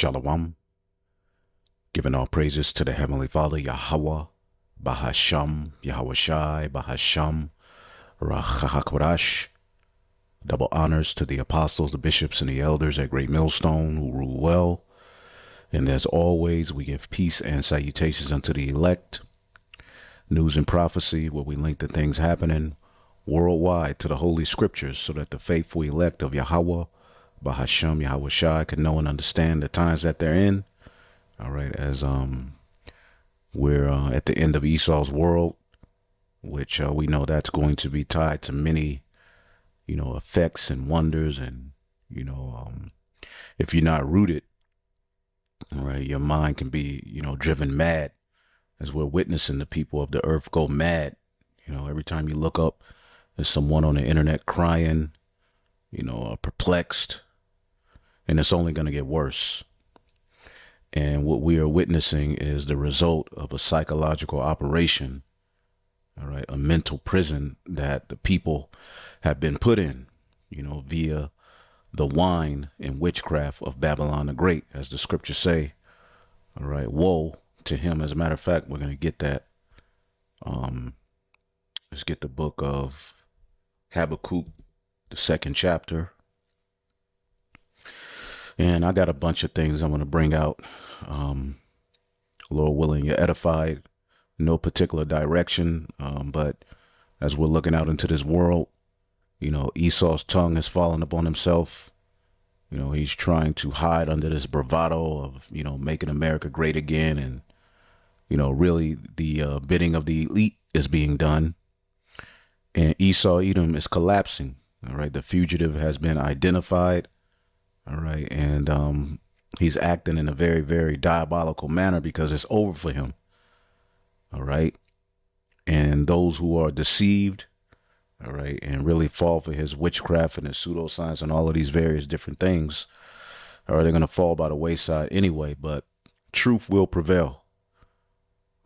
Shalom, giving all praises to the Heavenly Father, Yahweh, Bahasham, Yahweh Shai, Bahasham, Rachahakwadash. Double honors to the apostles, the bishops, and the elders at Great Millstone who rule well. And as always, we give peace and salutations unto the elect. News and prophecy, where we link the things happening worldwide to the Holy Scriptures so that the faithful elect of Yahweh, Bahasham, Yahweh Shai, can know and understand the times that they're in. All right, as we're at the end of Esau's world, which we know that's going to be tied to many, effects and wonders. And, if you're not rooted, all right, your mind can be, driven mad as we're witnessing the people of the earth go mad. Every time you look up, there's someone on the internet crying, perplexed, and it's only going to get worse. And what we are witnessing is the result of a psychological operation, all right, a mental prison that the people have been put in, via the wine and witchcraft of Babylon the Great, as the scriptures say. All right, woe to him. As a matter of fact, we're going to get that. Let's get the book of Habakkuk, the 2nd chapter. And I got a bunch of things I'm going to bring out. Lord willing, you're edified. No particular direction. But as we're looking out into this world, Esau's tongue has fallen upon himself. He's trying to hide under this bravado of, making America great again. And, really the bidding of the elite is being done. And Esau Edom is collapsing. All right. The fugitive has been identified. All right. And he's acting in a very, very diabolical manner because it's over for him. All right. And those who are deceived, all right, and really fall for his witchcraft and his pseudoscience and all of these various different things, or they're going to fall by the wayside anyway. But truth will prevail.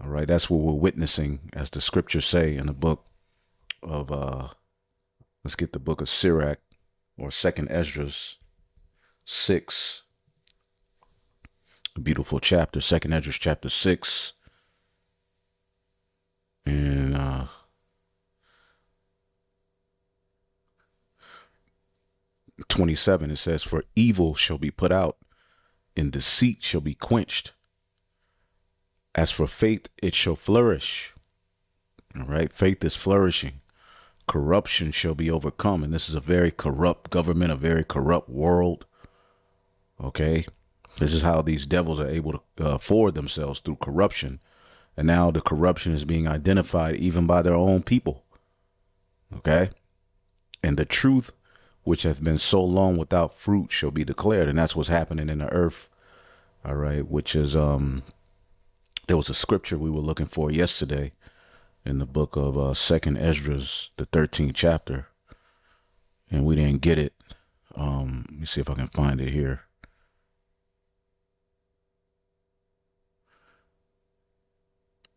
All right. That's what we're witnessing, as the scriptures say in the book of, let's get the book of Sirach, or 2nd Esdras 6. Beautiful chapter, 2nd Esdras chapter 6. And 27, it says, "For evil shall be put out, and deceit shall be quenched. As for faith, it shall flourish." All right, faith is flourishing. Corruption shall be overcome. And this is a very corrupt government, a very corrupt world. Okay, this is how these devils are able to forward themselves, through corruption. And now the corruption is being identified even by their own people. Okay, and the truth, which hath been so long without fruit, shall be declared. And that's what's happening in the earth. All right, which is, there was a scripture we were looking for yesterday in the book of 2nd Esdras, the 13th chapter, and we didn't get it. Let me see if I can find it here.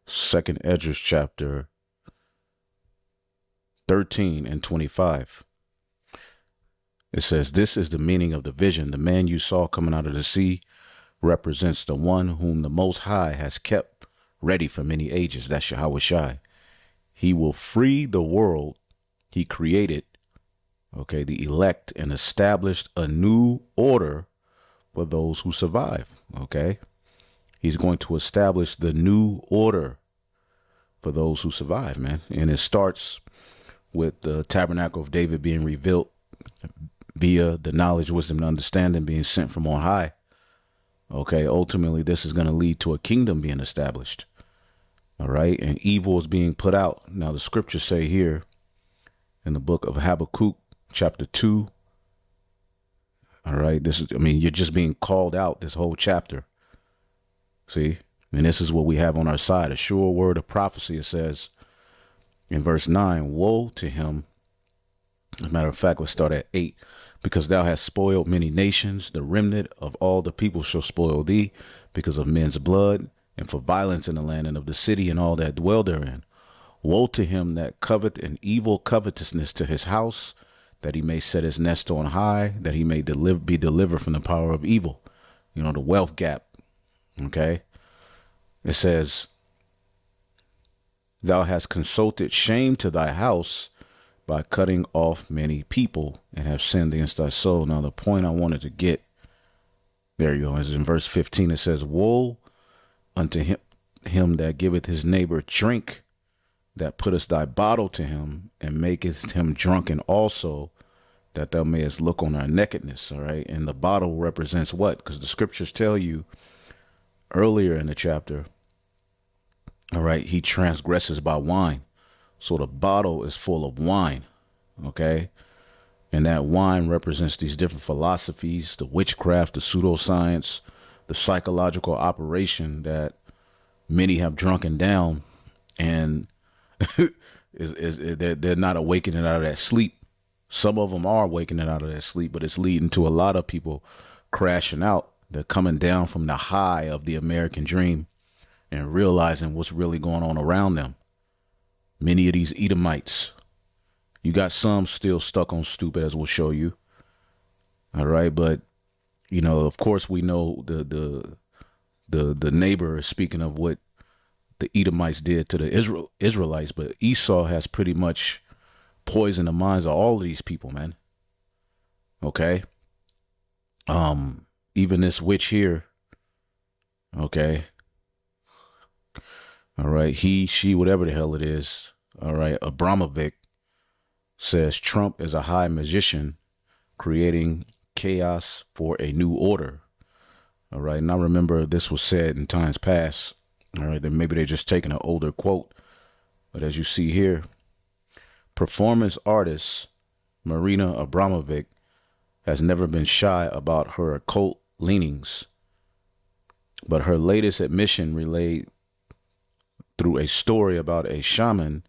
Second Esdras chapter 13 and 25. It says, "This is the meaning of the vision. The man you saw coming out of the sea represents the one whom the Most High has kept ready for many ages." That's Yahweh Shai. "He will free the world he created," okay, the elect, "and established a new order for those who survive." Okay. He's going to establish the new order for those who survive, man. And it starts with the tabernacle of David being rebuilt via the knowledge, wisdom, and understanding being sent from on high. Okay. Ultimately, this is going to lead to a kingdom being established. All right. And evil is being put out. Now, the scriptures say here in the book of Habakkuk, chapter 2. All right. This is, you're just being called out this whole chapter. See, and this is what we have on our side. A sure word of prophecy. It says in verse 9, "Woe to him." As a matter of fact, let's start at 8. "Because thou hast spoiled many nations, the remnant of all the people shall spoil thee, because of men's blood, and for violence in the land and of the city and all that dwell therein. Woe to him that covet an evil covetousness to his house, that he may set his nest on high, that he may be delivered from the power of evil. the wealth gap. Okay. It says, thou hast consulted shame to thy house by cutting off many people and have sinned against thy soul. Now, the point I wanted to get, there you go, is in verse 15. It says, woe unto him that giveth his neighbor drink, that puttest thy bottle to him, and makest him drunken also, that thou mayest look on our nakedness. All right. And the bottle represents what? Because the scriptures tell you earlier in the chapter, all right, he transgresses by wine. So the bottle is full of wine. Okay. And that wine represents these different philosophies, the witchcraft, the pseudoscience, the psychological operation that many have drunken down, and they're not awakening out of that sleep. Some of them are awakening out of that sleep, but it's leading to a lot of people crashing out. They're coming down from the high of the American dream and realizing what's really going on around them. Many of these Edomites, you got some still stuck on stupid, as we'll show you. All right. But, of course, we know the neighbor is speaking of what the Edomites did to the Israelites, but Esau has pretty much poisoned the minds of all of these people, man. Okay. Even this witch here. Okay. All right. He, she, whatever the hell it is. All right. Abramovic says Trump is a high magician creating chaos for a new order. All right. And I remember this was said in times past. All right. Then maybe they're just taking an older quote. But as you see here, performance artist Marina Abramovic has never been shy about her occult leanings. But her latest admission relayed through a story about a shaman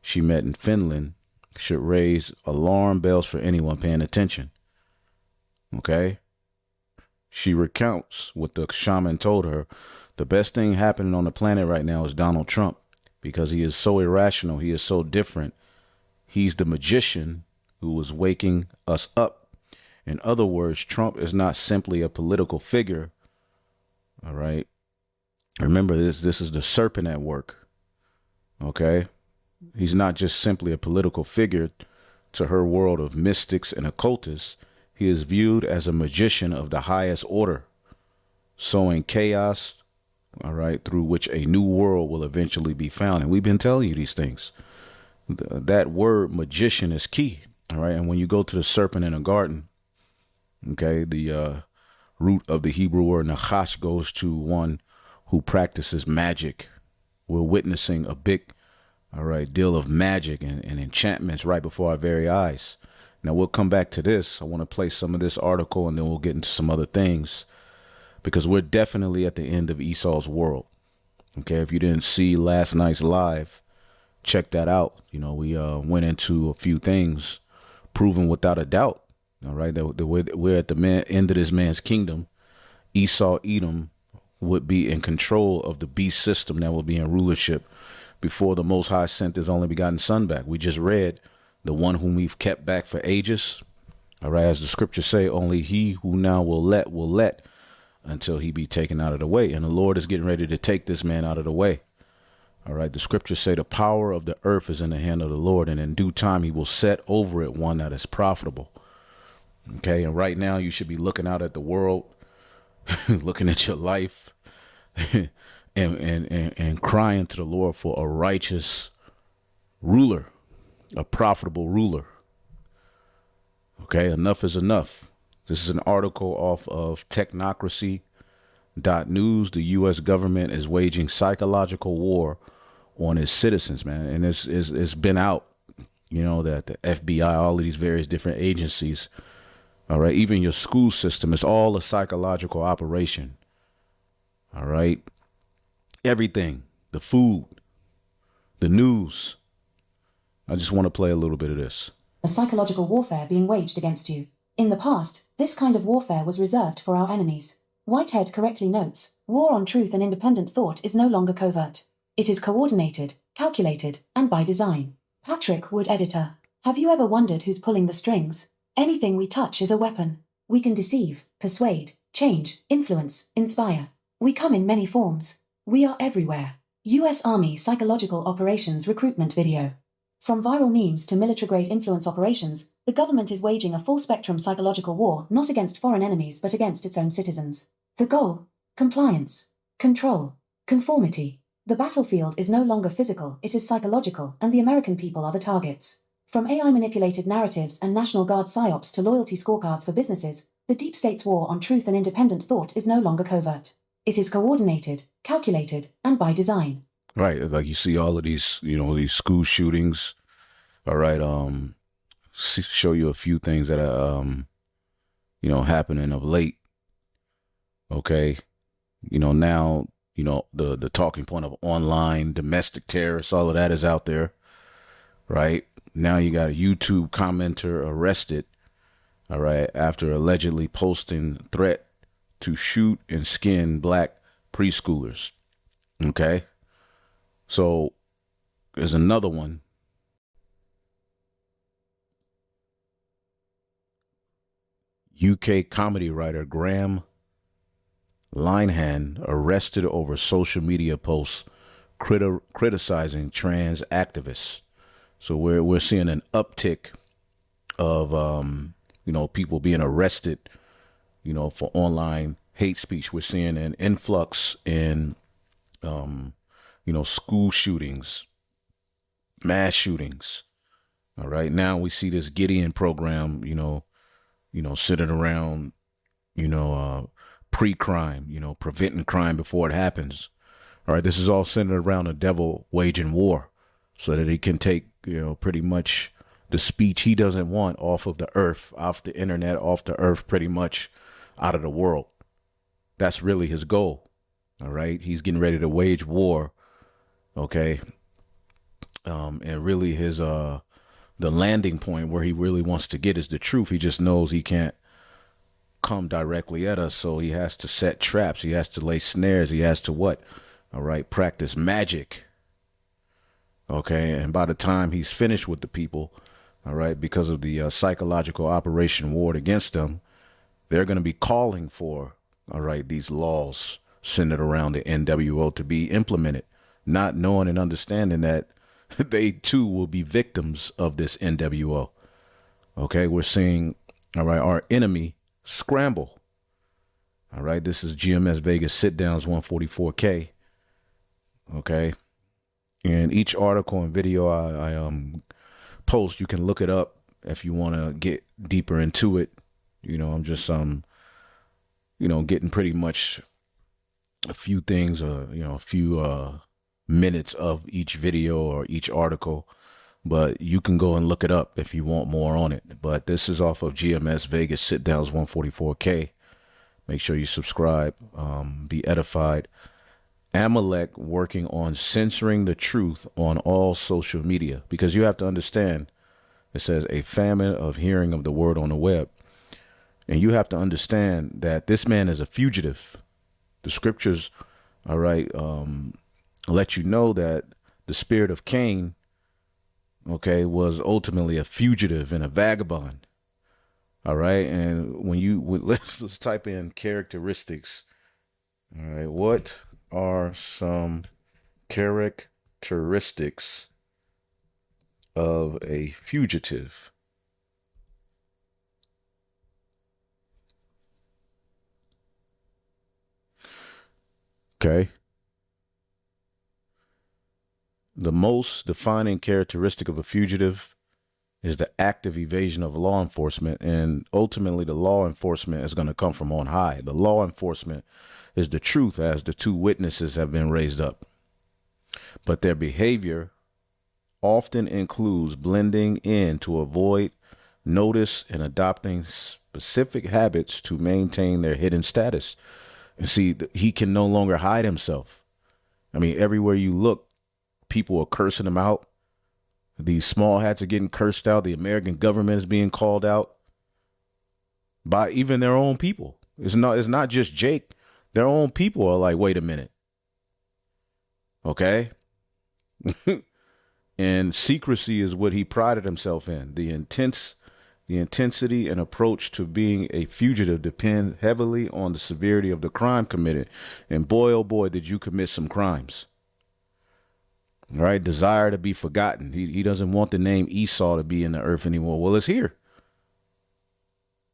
she met in Finland should raise alarm bells for anyone paying attention. Okay. She recounts what the shaman told her. The best thing happening on the planet right now is Donald Trump, because he is so irrational. He is so different. He's the magician who is waking us up. In other words, Trump is not simply a political figure. All right. Remember this. This is the serpent at work. Okay. He's not just simply a political figure to her world of mystics and occultists. He is viewed as a magician of the highest order, sowing chaos, all right, through which a new world will eventually be found. And we've been telling you these things. That word magician is key. All right. And when you go to the serpent in a garden, okay, the root of the Hebrew word nachash goes to one who practices magic. We're witnessing a big, all right, deal of magic and enchantments right before our very eyes. Now, we'll come back to this. I want to play some of this article, and then we'll get into some other things, because we're definitely at the end of Esau's world. Okay, if you didn't see last night's live, check that out. We went into a few things, proven without a doubt, all right, that we're at the end of this man's kingdom. Esau, Edom, would be in control of the beast system that will be in rulership before the Most High sent his only begotten son back. We just read the one whom we've kept back for ages. All right, as the scriptures say, only he who now will let until he be taken out of the way. And the Lord is getting ready to take this man out of the way. All right, the scriptures say the power of the earth is in the hand of the Lord, and in due time he will set over it one that is profitable. Okay, and right now you should be looking out at the world, looking at your life, and crying to the Lord for a righteous ruler, a profitable ruler. Okay, enough is enough. This is an article off of technocracy.news. The U.S. government is waging psychological war on its citizens, man. And it's been out, that the FBI, all of these various different agencies, all right, even your school system, it's all a psychological operation. All right. Everything, the food, the news. I just want to play a little bit of this. A psychological warfare being waged against you. In the past, this kind of warfare was reserved for our enemies. Whitehead correctly notes, war on truth and independent thought is no longer covert. It is coordinated, calculated, and by design. Patrick Wood, editor. Have you ever wondered who's pulling the strings? Anything we touch is a weapon. We can deceive, persuade, change, influence, inspire. We come in many forms. We are everywhere. US Army Psychological Operations Recruitment Video. From viral memes to military-grade influence operations, the government is waging a full-spectrum psychological war not against foreign enemies but against its own citizens. The goal? Compliance. Control. Conformity. The battlefield is no longer physical, it is psychological, and the American people are the targets. From AI-manipulated narratives and National Guard psyops to loyalty scorecards for businesses, the deep state's war on truth and independent thought is no longer covert. It is coordinated, calculated, and by design. Right. Like you see all of these, these school shootings. All right. Show you a few things that are, happening of late. Okay. Now, the talking point of online domestic terrorists, all of that is out there. Right. Now you got a YouTube commenter arrested. All right. After allegedly posting threat to shoot and skin black preschoolers. Okay. So there's another one. UK comedy writer Graham Linehan arrested over social media posts criticizing trans activists. So we're seeing an uptick of people being arrested, for online hate speech. We're seeing an influx in school shootings, mass shootings. All right. Now we see this Gideon program, sitting around, pre-crime, preventing crime before it happens. All right. This is all centered around the devil waging war so that he can take, pretty much the speech he doesn't want off of the earth, off the internet, off the earth, pretty much out of the world. That's really his goal. All right. He's getting ready to wage war. Okay. And really his, the landing point where he really wants to get is the truth. He just knows he can't come directly at us. So he has to set traps. He has to lay snares. He has to what? All right. Practice magic. Okay. And by the time he's finished with the people, all right, because of the psychological operation warred against them, they're going to be calling for, all right, these laws centered around the NWO to be implemented, not knowing and understanding that they too will be victims of this NWO. Okay, we're seeing, all right, our enemy scramble. All right, this is GMS Vegas sit downs 144K. Okay, and each article and video I post, you can look it up if you want to get deeper into it. I'm just getting pretty much a few things, a few minutes of each video or each article, but you can go and look it up if you want more on it. But this is off of GMS Vegas sit downs 144K. Make sure you subscribe, be edified. Amalek working on censoring the truth on all social media, because you have to understand, it says a famine of hearing of the word on the web. And you have to understand that this man is a fugitive. The scriptures, all right, let you know that the spirit of Cain, okay, was ultimately a fugitive and a vagabond. All right. And let's type in characteristics. All right. What are some characteristics of a fugitive? Okay. The most defining characteristic of a fugitive is the active evasion of law enforcement. And ultimately, the law enforcement is going to come from on high. The law enforcement is the truth, as the two witnesses have been raised up. But their behavior often includes blending in to avoid notice and adopting specific habits to maintain their hidden status. And see, he can no longer hide himself. I mean, everywhere you look, people are cursing him out. These small hats are getting cursed out. The American government is being called out by even their own people. It's not just Jake. Their own people are like, wait a minute. Okay. And secrecy is what he prided himself in. The intense The intensity and approach to being a fugitive depend heavily on the severity of the crime committed. And boy, oh boy, did you commit some crimes. All right. Desire to be forgotten. He doesn't want the name Esau to be in the earth anymore. Well, it's here.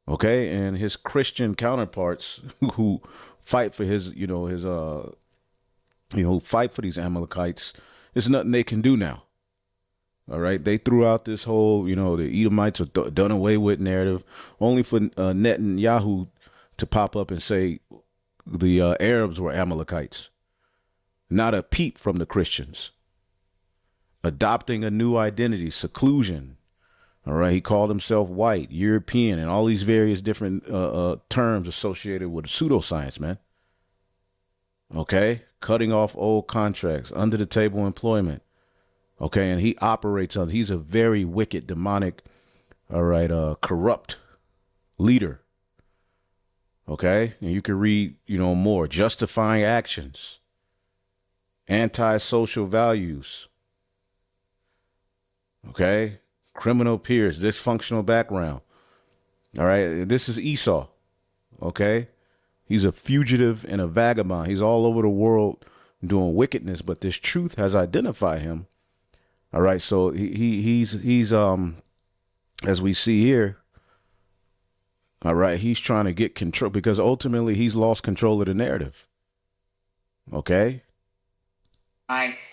Okay. And his Christian counterparts who fight for his, fight for these Amalekites, there's nothing they can do now. All right. They threw out this whole, the Edomites are done away with narrative, only for Netanyahu to pop up and say the Arabs were Amalekites. Not a peep from the Christians. Adopting a new identity, seclusion. All right. He called himself white, European, and all these various different terms associated with pseudoscience, man. Okay. Cutting off old contracts, under the table employment. Okay. And he operates on, he's a very wicked, demonic, all right, corrupt leader. Okay. And you can read, more. Justifying actions, anti-social values. Okay. Criminal peers, dysfunctional background. All right. This is Esau. Okay. He's a fugitive and a vagabond. He's all over the world doing wickedness, but this truth has identified him. All right. So he's as we see here. All right. He's trying to get control because ultimately he's lost control of the narrative. Okay.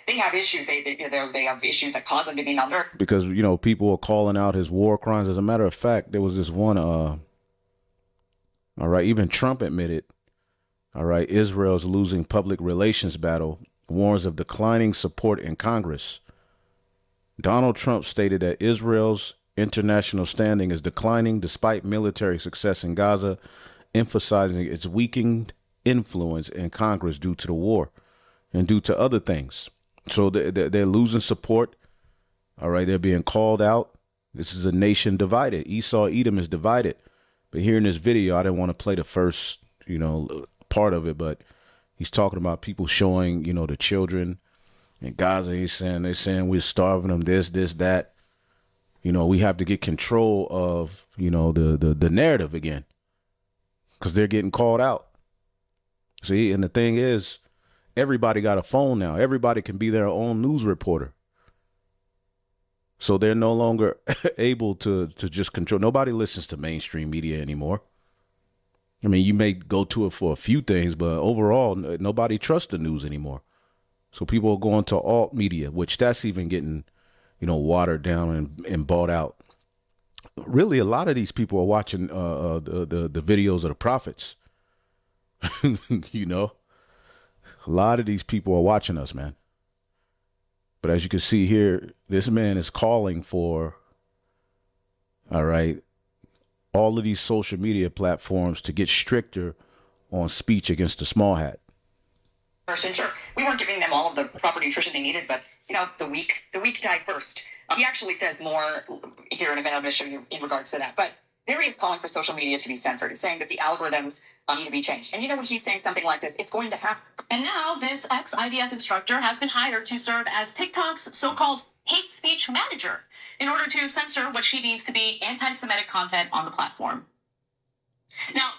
They have issues. They have issues that cause them to be numbered. Because, people are calling out his war crimes. As a matter of fact, there was this one, all right, even Trump admitted, all right, Israel's losing public relations battle, warns of declining support in Congress. Donald Trump stated that Israel's international standing is declining despite military success in Gaza, emphasizing its weakened influence in Congress due to the war and due to other things. So they're losing support. All right. They're being called out. This is a nation divided. Esau, Edom is divided. But here in this video, I didn't want to play the first, part of it, but he's talking about people showing, the children in Gaza. They're saying we're starving them, this, that. We have to get control of, the narrative again because they're getting called out. See, and the thing is, everybody got a phone now. Everybody can be their own news reporter. So they're no longer able to just control. Nobody listens to mainstream media anymore. I mean, you may go to it for a few things, but overall, nobody trusts the news anymore. So people are going to alt media, which that's even getting, watered down and bought out. Really, a lot of these people are watching the videos of the prophets. A lot of these people are watching us, man. But as you can see here, this man is calling for, all right, all of these social media platforms to get stricter on speech against the small hat. Sure, we weren't giving them all of the proper nutrition they needed, but, the weak die first. He actually says more here in a minute. I'm going to show you in regards to that. But there he is calling for social media to be censored. He's saying that the algorithms need to be changed. And when he's saying something like this, it's going to happen. And now this ex-IDF instructor has been hired to serve as TikTok's so-called hate speech manager in order to censor what she deems to be anti-Semitic content on the platform. Now,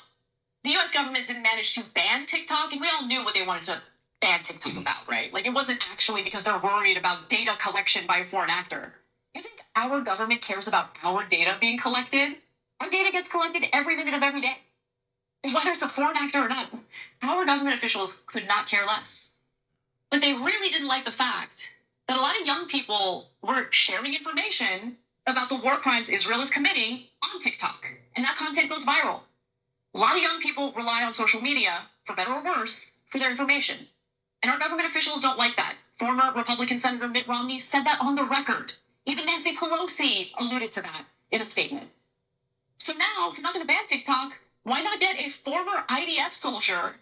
the U.S. government didn't manage to ban TikTok, and we all knew what they wanted to ban TikTok about, right? Like, it wasn't actually because they're worried about data collection by a foreign actor. You think our government cares about our data being collected? Our data gets collected every minute of every day. Whether it's a foreign actor or not, our government officials could not care less. But they really didn't like the fact that a lot of young people were sharing information about the war crimes Israel is committing on TikTok. And that content goes viral. A lot of young people rely on social media, for better or worse, for their information. And our government officials don't like that. Former Republican Senator Mitt Romney said that on the record. Even Nancy Pelosi alluded to that in a statement. So now, if you're not going to ban TikTok, why not get a former IDF soldier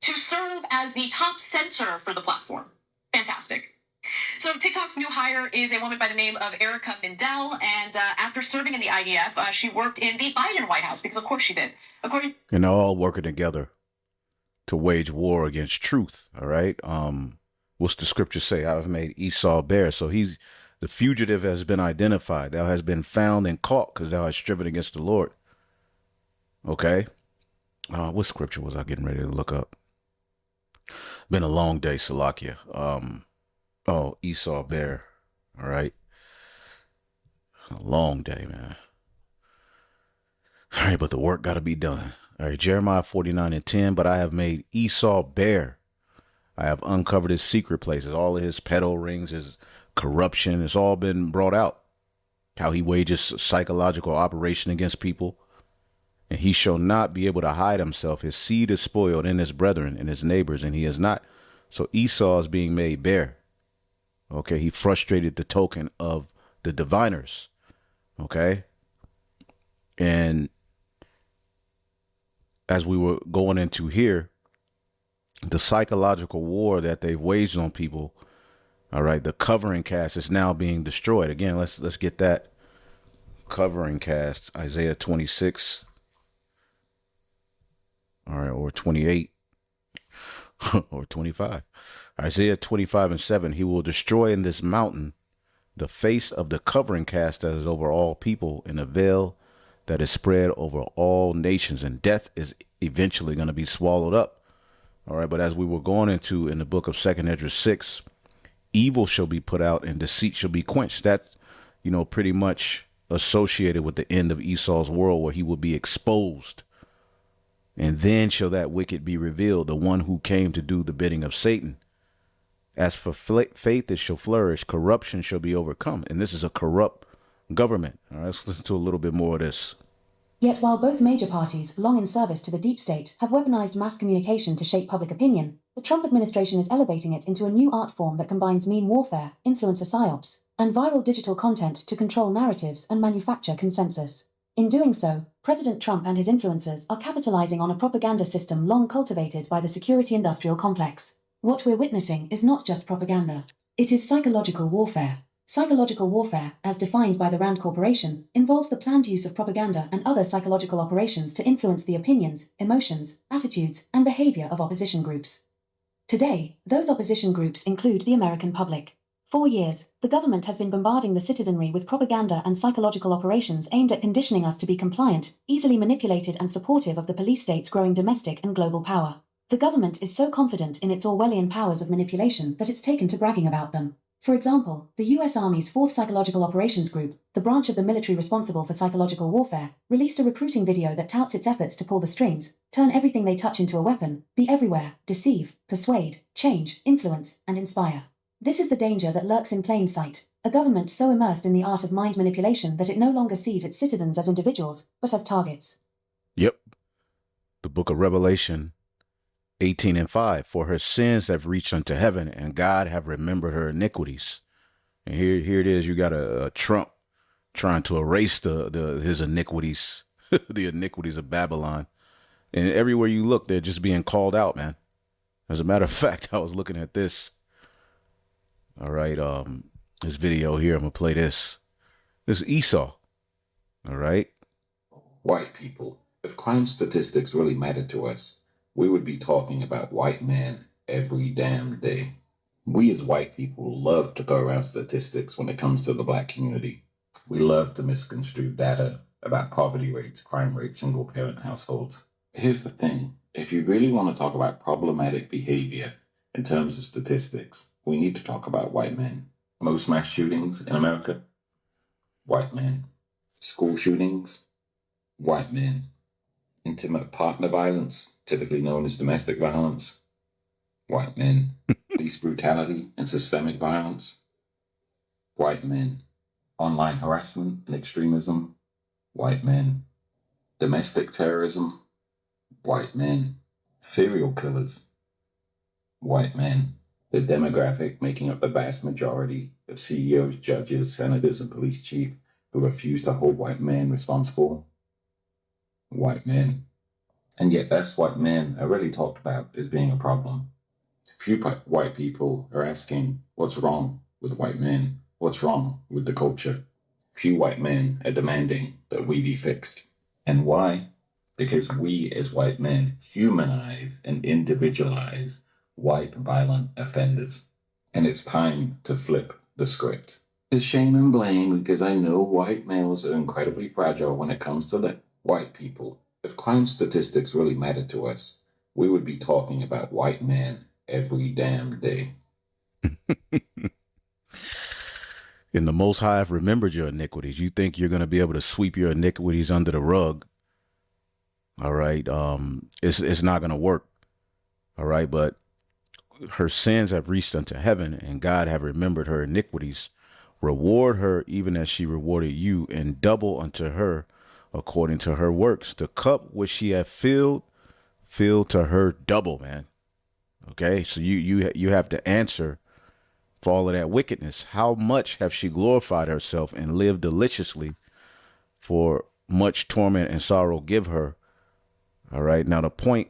to serve as the top censor for the platform? Fantastic. So TikTok's new hire is a woman by the name of Erica Mindell, and after serving in the IDF, she worked in the Biden White House, because of course she did. And they're all working together to wage war against truth, all right? What's the scripture say? I've made Esau bare. So he's The fugitive has been identified. Thou hast been found and caught because thou hast striven against the Lord. Okay. What scripture was I getting ready to look up? Been a long day, Salakia. Esau bear. All right. A long day, man. All right, but the work got to be done. All right, Jeremiah 49:10. But I have made Esau bare. I have uncovered his secret places, all of his pedo rings, his corruption. It's all been brought out. How he wages psychological operation against people. And he shall not be able to hide himself. His seed is spoiled in his brethren and his neighbors, and he is not. So Esau is being made bare. Okay, he frustrated the token of the diviners. Okay. And as we were going into here, the psychological war that they've waged on people, all right, the covering cast is now being destroyed. Again, let's get that covering cast, Isaiah 26, all right, or 28, or 25. Isaiah 25:7, he will destroy in this mountain the face of the covering cast that is over all people, and a veil that is spread over all nations, and death is eventually going to be swallowed up. All right, but as we were going into in the book of 2nd Esdras 6, evil shall be put out and deceit shall be quenched. That's, pretty much associated with the end of Esau's world, where he will be exposed. And then shall that wicked be revealed, the one who came to do the bidding of Satan. As for faith, it shall flourish. Corruption shall be overcome. And this is a corrupt government. All right, let's listen to a little bit more of this. Yet while both major parties, long in service to the deep state, have weaponized mass communication to shape public opinion, the Trump administration is elevating it into a new art form that combines meme warfare, influencer psyops, and viral digital content to control narratives and manufacture consensus. In doing so, President Trump and his influencers are capitalizing on a propaganda system long cultivated by the security industrial complex. What we're witnessing is not just propaganda. It is psychological warfare. Psychological warfare, as defined by the RAND Corporation, involves the planned use of propaganda and other psychological operations to influence the opinions, emotions, attitudes, and behavior of opposition groups. Today, those opposition groups include the American public. For years, the government has been bombarding the citizenry with propaganda and psychological operations aimed at conditioning us to be compliant, easily manipulated, and supportive of the police state's growing domestic and global power. The government is so confident in its Orwellian powers of manipulation that it's taken to bragging about them. For example, the U.S. Army's 4th Psychological Operations Group, the branch of the military responsible for psychological warfare, released a recruiting video that touts its efforts to pull the strings, turn everything they touch into a weapon, be everywhere, deceive, persuade, change, influence, and inspire. This is the danger that lurks in plain sight, a government so immersed in the art of mind manipulation that it no longer sees its citizens as individuals, but as targets. Yep. The book of Revelation 18:5, for her sins have reached unto heaven, and God have remembered her iniquities. And here it is. You got a Trump trying to erase his iniquities, the iniquities of Babylon. And everywhere you look, they're just being called out, man. As a matter of fact, I was looking at this. All right, this video here. I'm gonna play this. This is Esau. All right. White people. If crime statistics really mattered to us, we would be talking about white men every damn day. We as white people love to throw around statistics when it comes to the black community. We love to misconstrue data about poverty rates, crime rates, single-parent households. Here's the thing. If you really want to talk about problematic behavior in terms of statistics, we need to talk about white men. Most mass shootings in America, white men. School shootings, white men. Intimate partner violence, typically known as domestic violence, white men. Police brutality and systemic violence, white men. Online harassment and extremism, white men. Domestic terrorism, white men. Serial killers, white men. The demographic making up the vast majority of CEOs, judges, senators, and police chiefs who refuse to hold white men responsible, white men. And yet that's what men are really talked about as being a problem. Few white people are asking what's wrong with white men, what's wrong with the culture. Few white men are demanding that we be fixed. And why? Because we as white men humanize and individualize white violent offenders. And it's time to flip the script. It's shame and blame because I know white males are incredibly fragile when it comes to the white people. If crime statistics really mattered to us, we would be talking about white men every damn day. And the Most High have remembered your iniquities. You think you're going to be able to sweep your iniquities under the rug. All right. It's not going to work. All right. But her sins have reached unto heaven, and God have remembered her iniquities. Reward her even as she rewarded you, and double unto her according to her works. The cup which she hath filled, fill to her double, man. Okay. So you have to answer for all of that wickedness. How much have she glorified herself and lived deliciously? For much torment and sorrow give her. All right. Now the point,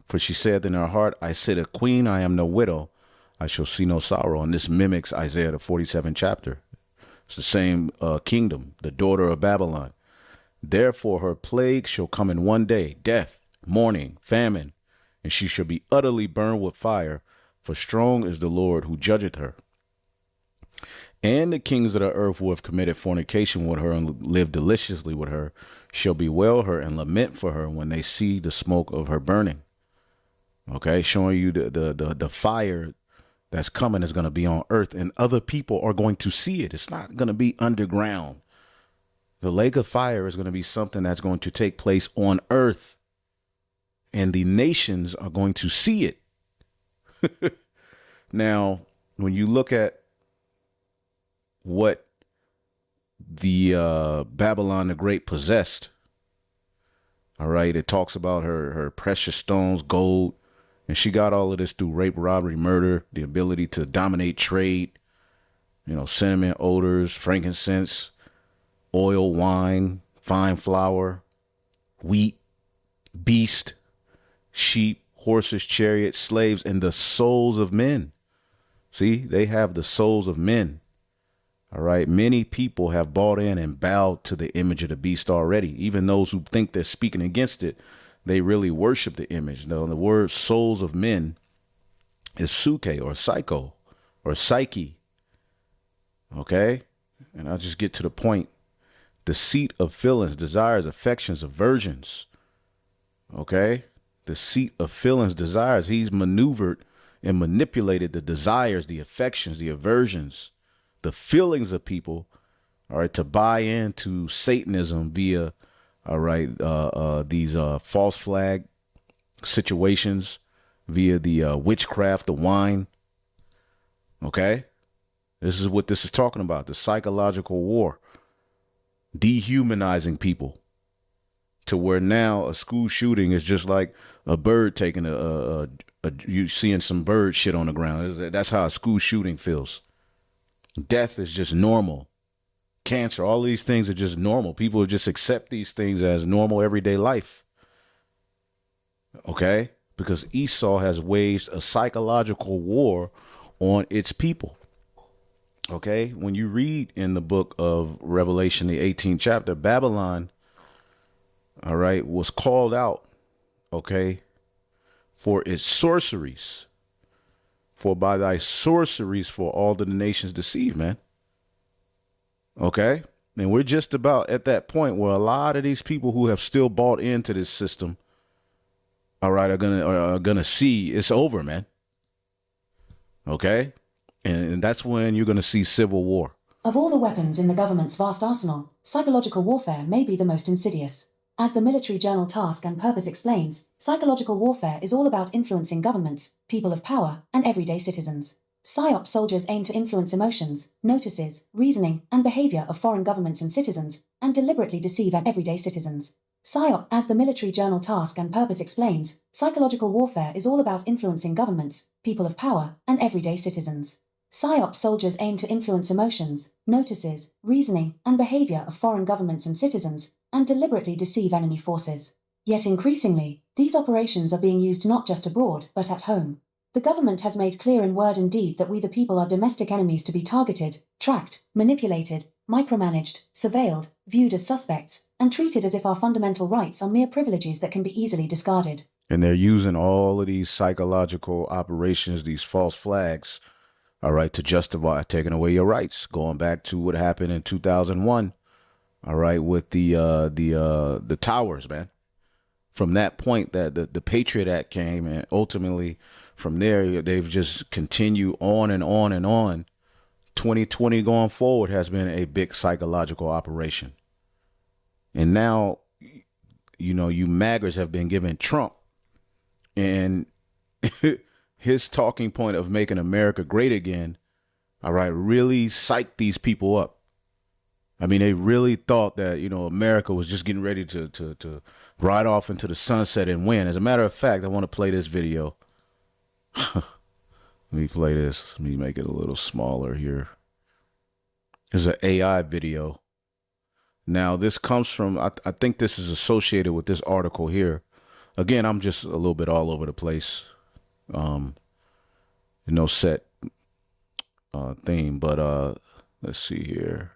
for she said in her heart, I sit a queen, I am no widow, I shall see no sorrow. And this mimics Isaiah, the 47th chapter. It's the same kingdom, the daughter of Babylon. Therefore her plague shall come in one day, death, mourning, famine, and she shall be utterly burned with fire, for strong is the Lord who judgeth her. And the kings of the earth who have committed fornication with her and lived deliciously with her shall bewail her and lament for her when they see the smoke of her burning. Okay, showing you the fire that's coming is going to be on earth, and other people are going to see it. It's not going to be underground. The lake of fire is going to be something that's going to take place on earth, and the nations are going to see it. Now, when you look at what the Babylon the Great possessed, all right, it talks about her precious stones, gold, and she got all of this through rape, robbery, murder, the ability to dominate trade, cinnamon odors, frankincense, oil, wine, fine flour, wheat, beast, sheep, horses, chariots, slaves, and the souls of men. See, they have the souls of men. All right. Many people have bought in and bowed to the image of the beast already. Even those who think they're speaking against it, they really worship the image. Now, the word souls of men is suke or psycho or psyche. Okay. And I'll just get to the point. The seat of feelings, desires, affections, aversions. Okay. The seat of feelings, desires. He's maneuvered and manipulated the desires, the affections, the aversions, the feelings of people, all right, to buy into Satanism via, all right, these false flag situations, via the witchcraft, the wine. Okay, this is what this is talking about: the psychological war, dehumanizing people, to where now a school shooting is just like a bird taking you seeing some bird shit on the ground. That's how a school shooting feels. Death is just normal. Cancer, all these things are just normal. People just accept these things as normal everyday life. Okay? Because Esau has waged a psychological war on its people. Okay? When you read in the book of Revelation, the 18th chapter, Babylon, all right, was called out, okay, for its sorceries. For by thy sorceries for all the nations deceived, man. Okay. And we're just about at that point where a lot of these people who have still bought into this system, all right, are gonna see it's over, man. Okay. And that's when you're gonna see civil war. Of all the weapons in the government's vast arsenal, psychological warfare may be the most insidious. As the military journal Task and Purpose explains, psychological warfare is all about influencing governments, people of power, and everyday citizens. PSYOP soldiers aim to influence emotions, notices, reasoning, and behavior of foreign governments and citizens, and deliberately deceive everyday citizens. PSYOP, as the military journal Task and Purpose explains, psychological warfare is all about influencing governments, people of power, and everyday citizens. PSYOP soldiers aim to influence emotions, notices, reasoning, and behavior of foreign governments and citizens, and deliberately deceive enemy forces. Yet increasingly, these operations are being used not just abroad, but at home. The government has made clear in word and deed that we the people are domestic enemies to be targeted, tracked, manipulated, micromanaged, surveilled, viewed as suspects, and treated as if our fundamental rights are mere privileges that can be easily discarded. And they're using all of these psychological operations, these false flags, all right, to justify taking away your rights, going back to what happened in 2001, all right, with the towers, man. From that point, that the Patriot Act came, and ultimately from there, they've just continued on and on and on. 2020 going forward has been a big psychological operation. And now, you know, you MAGAs have been given Trump, and his talking point of making America great again, all right, really psyched these people up. I mean, they really thought that, you know, America was just getting ready to ride off into the sunset and win. As a matter of fact, I want to play this video. Let me play this. Let me make it a little smaller here. There's an AI video. Now, this comes from, I think this is associated with this article here. Again, I'm just a little bit all over the place. No set theme, but let's see here.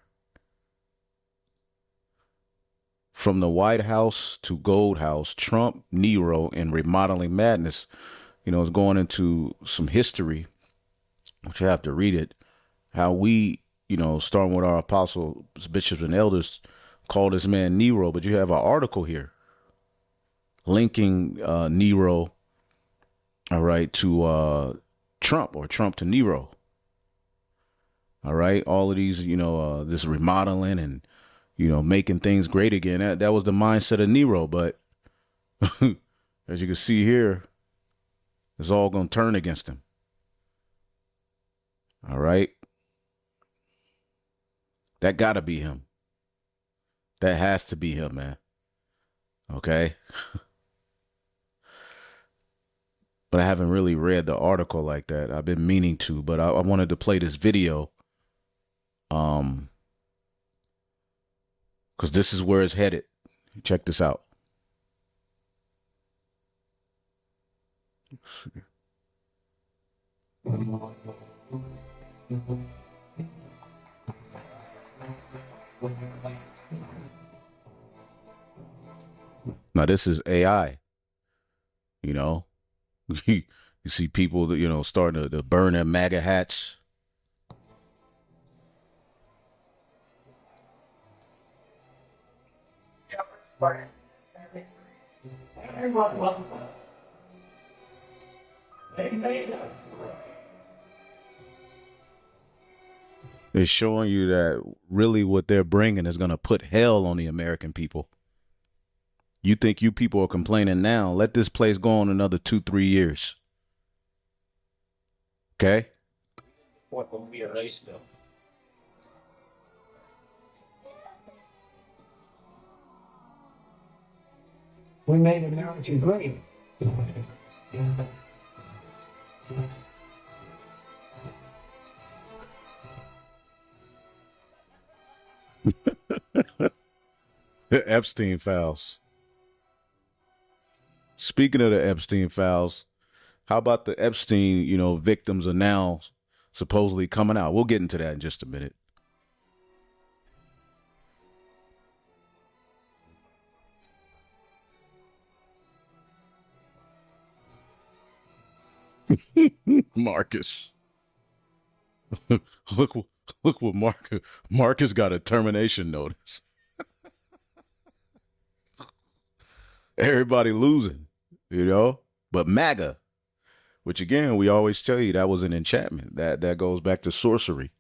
From the White House to Gold House, Trump, Nero, and remodeling madness. You know, it's going into some history, which you have to read it. How we, you know, starting with our apostles, bishops, and elders, call this man Nero. But you have an article here linking Nero, all right, to Trump, or Trump to Nero. All right, all of these, you know, this remodeling and, you know, making things great again. That was the mindset of Nero. But as you can see here, it's all going to turn against him. All right. That got to be him. That has to be him, man. Okay. But I haven't really read the article like that. I've been meaning to, but I wanted to play this video. Because this is where it's headed. Check this out. Now, this is AI. You know, you see people that, you know, starting to burn their MAGA hats. They're showing you that really what they're bringing is going to put hell on the American people. You think you people are complaining now? Let this place go on another 2-3 years. Okay? What will be a race bill? We made America great. The Epstein files. Speaking of the Epstein files, how about the Epstein, you know, victims are now supposedly coming out? We'll get into that in just a minute. Marcus. look what Marcus got a termination notice. Everybody losing, you know, but MAGA, which again, we always tell you that was an enchantment. That goes back to sorcery.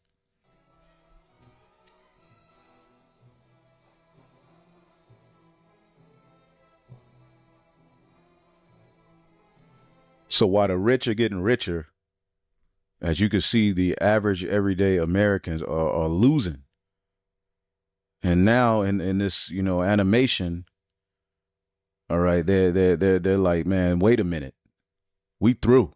So while the rich are getting richer, as you can see, the average everyday Americans are losing. And now in this, you know, animation, all right, they're like, man, wait a minute, we through.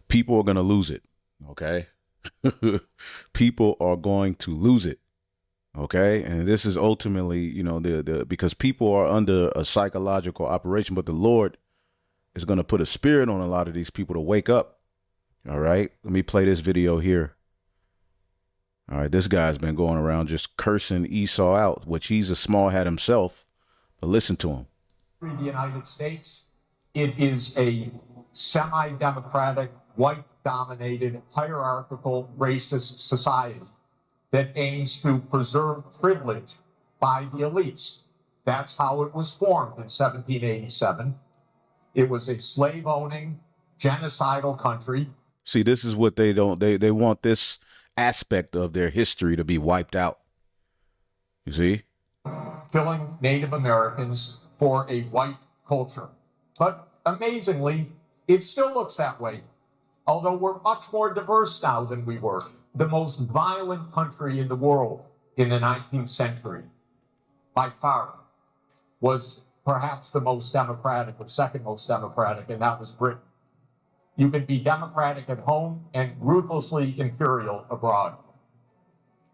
People are going to lose it, okay? People are going to lose it, Okay. And this is ultimately, you know, because people are under a psychological operation, but the Lord is going to put a spirit on a lot of these people to wake up. All right. Let me play this video here. All right. This guy's been going around just cursing Esau out, which he's a small hat himself. But listen to him. The United States, it is a semi-democratic, white-dominated, hierarchical, racist society that aims to preserve privilege by the elites. That's how it was formed in 1787. It was a slave-owning, genocidal country. See, this is what they don't, they want this aspect of their history to be wiped out. You see? Killing Native Americans for a white culture. But amazingly, it still looks that way. Although we're much more diverse now than we were. The most violent country in the world in the 19th century, by far, was perhaps the most democratic or second most democratic, and that was Britain. You can be democratic at home and ruthlessly imperial abroad.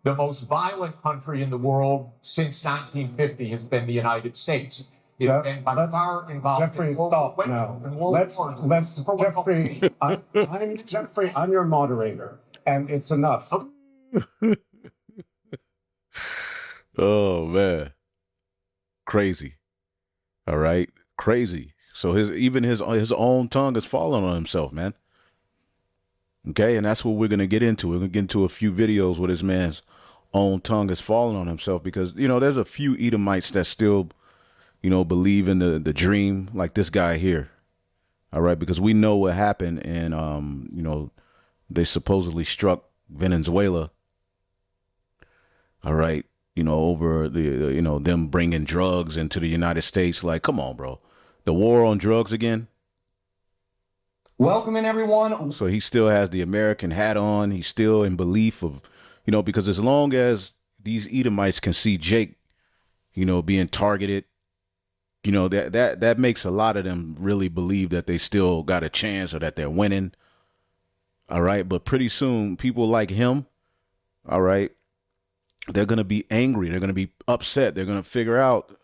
The most violent country in the world since 1950 has been the United States. And by far involved Jeffrey, in stop now. Jeffrey, I'm Jeffrey, I'm your moderator, and it's enough. Oh, man. Crazy. All right. Crazy. So even his own tongue is falling on himself, man. Okay. And that's what we're going to get into. We're going to get into a few videos where this man's own tongue is falling on himself because, you know, there's a few Edomites that still, you know, believe in the dream like this guy here. All right. Because we know what happened and, you know, they supposedly struck Venezuela. All right. You know, over you know, them bringing drugs into the United States. Like, come on, bro. The war on drugs again. Welcome in, everyone. So he still has the American hat on. He's still in belief of, you know, because as long as these Edomites can see Jake, you know, being targeted, you know, that makes a lot of them really believe that they still got a chance or that they're winning. All right. But pretty soon, people like him, all right, they're going to be angry. They're going to be upset. They're going to figure out,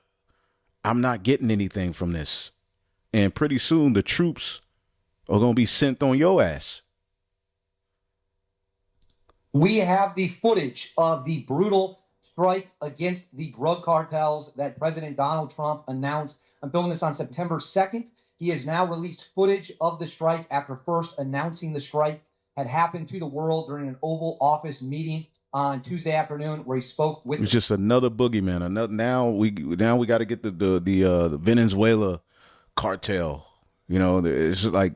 I'm not getting anything from this. And pretty soon, the troops are going to be sent on your ass. We have the footage of the brutal strike against the drug cartels that President Donald Trump announced. I'm filming this on September 2nd. He has now released footage of the strike after first announcing the strike had happened to the world during an Oval Office meeting on Tuesday afternoon, where he spoke with. It's just another boogeyman. Now we got to get the Venezuela cartel. You know, it's just like,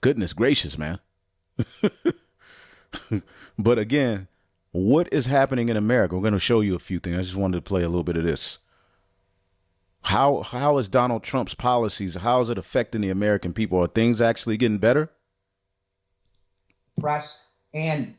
goodness gracious, man. But again, what is happening in America? We're going to show you a few things. I just wanted to play a little bit of this. How is Donald Trump's policies? How is it affecting the American people? Are things actually getting better? Press and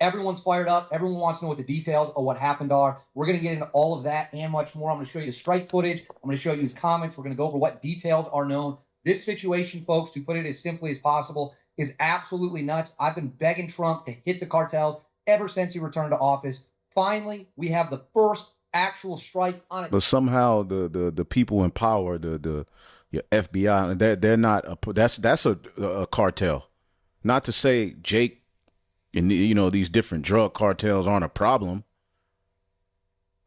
everyone's fired up. Everyone wants to know what the details of what happened are. We're going to get into all of that and much more. I'm going to show you the strike footage. I'm going to show you his comments. We're going to go over what details are known. This situation, folks, to put it as simply as possible, is absolutely nuts. I've been begging Trump to hit the cartels ever since he returned to office. Finally, we have the first actual strike on it. But somehow the people in power, your FBI, they're not that's a cartel. Not to say Jake and, you know, these different drug cartels aren't a problem.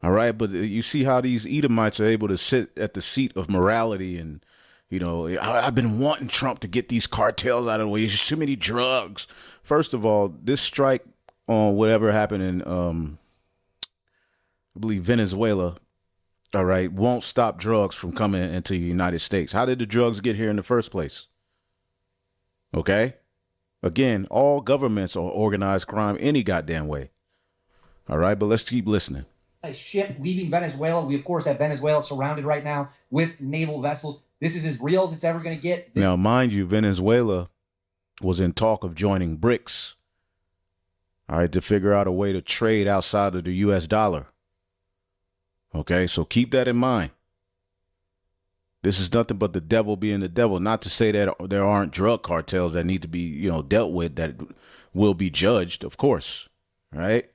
All right. But you see how these Edomites are able to sit at the seat of morality. And, you know, I've been wanting Trump to get these cartels out of the way. There's too many drugs. First of all, this strike on whatever happened in, I believe, Venezuela, all right, won't stop drugs from coming into the United States. How did the drugs get here in the first place? Okay. Again, all governments are organized crime any goddamn way. All right, but let's keep listening. A ship leaving Venezuela. We, of course, have Venezuela surrounded right now with naval vessels. This is as real as it's ever going to get. Now, mind you, Venezuela was in talk of joining BRICS, all right, to figure out a way to trade outside of the U.S. dollar. Okay, so keep that in mind. This is nothing but the devil being the devil. Not to say that there aren't drug cartels that need to be, you know, dealt with, that will be judged, of course, right?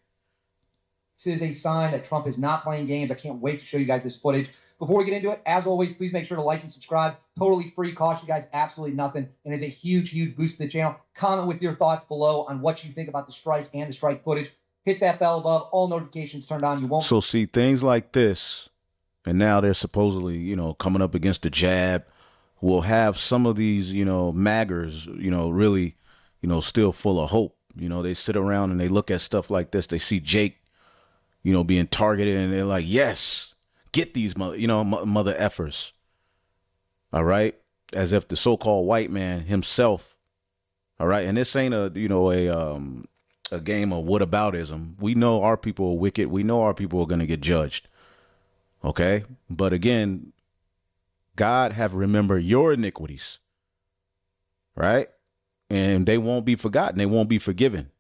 This is a sign that Trump is not playing games. I can't wait to show you guys this footage. Before we get into it, as always, please make sure to like and subscribe. Totally free, cost you guys absolutely nothing, and is a huge, huge boost to the channel. Comment with your thoughts below on what you think about the strike and the strike footage. Hit that bell above, all notifications turned on. You won't. So see things like this, and now they're supposedly, you know, coming up against the jab. Will have some of these, you know, maggers, you know, really, you know, still full of hope. You know, they sit around and they look at stuff like this. They see Jake, you know, being targeted, and they're like, yes, get these, mother effers. All right. As if the so-called white man himself. All right. And this ain't a game of whataboutism. We know our people are wicked. We know our people are going to get judged. Okay. But again, God have remembered your iniquities. Right. And they won't be forgotten. They won't be forgiven.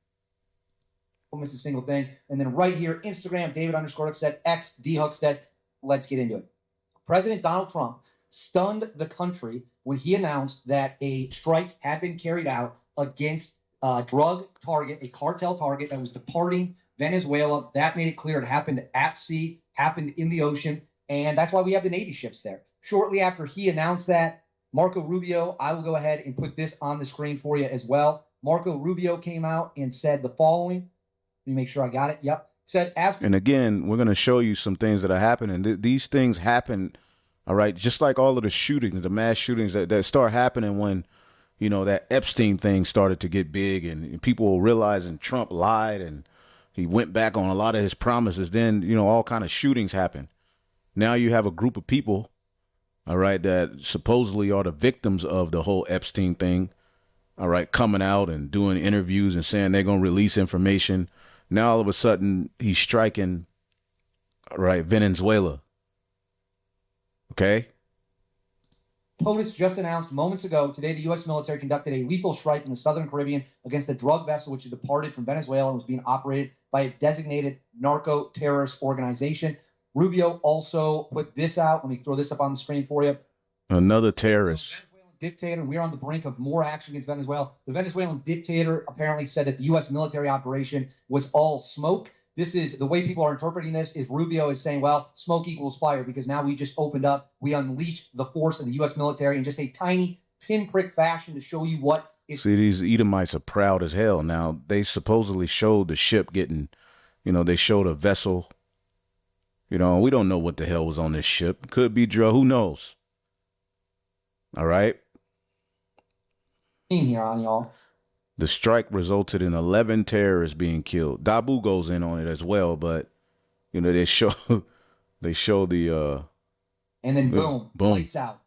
Don't miss a single thing. And then right here, Instagram, David_Hookstead, X, D Hookstead. Let's get into it. President Donald Trump stunned the country when he announced that a strike had been carried out against a drug target, a cartel target that was departing Venezuela. That made it clear it happened at sea, happened in the ocean, and that's why we have the Navy ships there. Shortly after he announced that, Marco Rubio, I will go ahead and put this on the screen for you as well. Marco Rubio came out and said the following. Let me make sure I got it. Yep. Said, and again, we're going to show you some things that are happening. These things happen, all right, just like all of the shootings, the mass shootings that start happening when, you know, that Epstein thing started to get big and people were realizing Trump lied and he went back on a lot of his promises. Then, you know, all kind of shootings happen. Now you have a group of people, all right, that supposedly are the victims of the whole Epstein thing, all right, coming out and doing interviews and saying they're going to release information. Now, all of a sudden, he's striking, right, Venezuela. Okay? POTUS just announced moments ago, today the U.S. military conducted a lethal strike in the southern Caribbean against a drug vessel which had departed from Venezuela and was being operated by a designated narco-terrorist organization. Rubio also put this out. Let me throw this up on the screen for you. Another terrorist. Dictator. We're on the brink of more action against Venezuela. The Venezuelan dictator apparently said that the U.S. military operation was all smoke. This is the way people are interpreting this is Rubio is saying, well, smoke equals fire because now we just opened up. We unleashed the force of the U.S. military in just a tiny pinprick fashion to show you what is. See, these Edomites are proud as hell. Now, they supposedly showed the ship getting, you know, they showed a vessel. You know, we don't know what the hell was on this ship. Could be drug. Who knows? All right. Here on y'all. The strike resulted in 11 terrorists being killed. Dabu goes in on it as well, but you know they show the and then boom, lights out.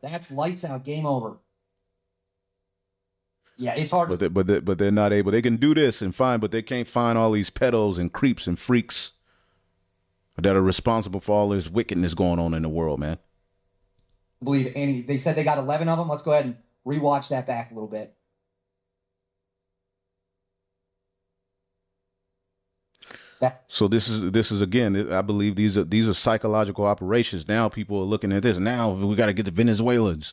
That's lights out. Game over. Yeah, it's hard. But they're not able. They can do this and fine, but they can't find all these pedos and creeps and freaks that are responsible for all this wickedness going on in the world, man. I believe any. They said they got 11 of them. Let's go ahead and rewatch that back a little bit. So this is again, I believe these are psychological operations. Now people are looking at this. Now we got to get the Venezuelans.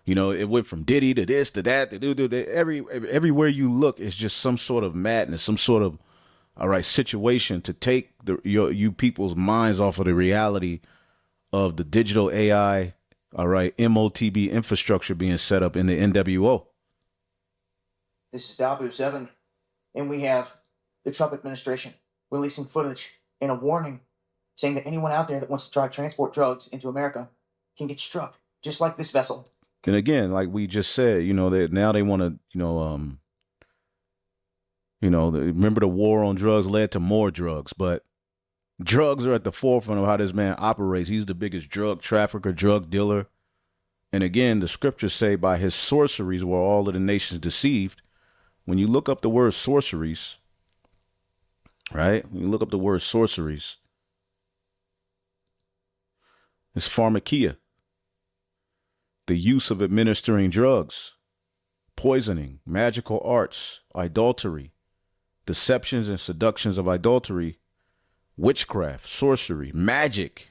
You know, it went from Diddy to this to that to do everywhere you look, it's just some sort of madness, some sort of situation to take you people's minds off of the reality of the digital AI, MOTB infrastructure being set up in the NWO. This is Dabu 7, and we have the Trump administration releasing footage and a warning saying that anyone out there that wants to try to transport drugs into America can get struck, just like this vessel. And again, like we just said, you know, that now they want to, remember the war on drugs led to more drugs, but drugs are at the forefront of how this man operates. He's the biggest drug trafficker, drug dealer. And again, the scriptures say by his sorceries were all of the nations deceived. When you look up the word sorceries, right? When you look up the word sorceries, it's pharmakia, the use of administering drugs, poisoning, magical arts, adultery, deceptions and seductions of adultery, witchcraft, sorcery, magic.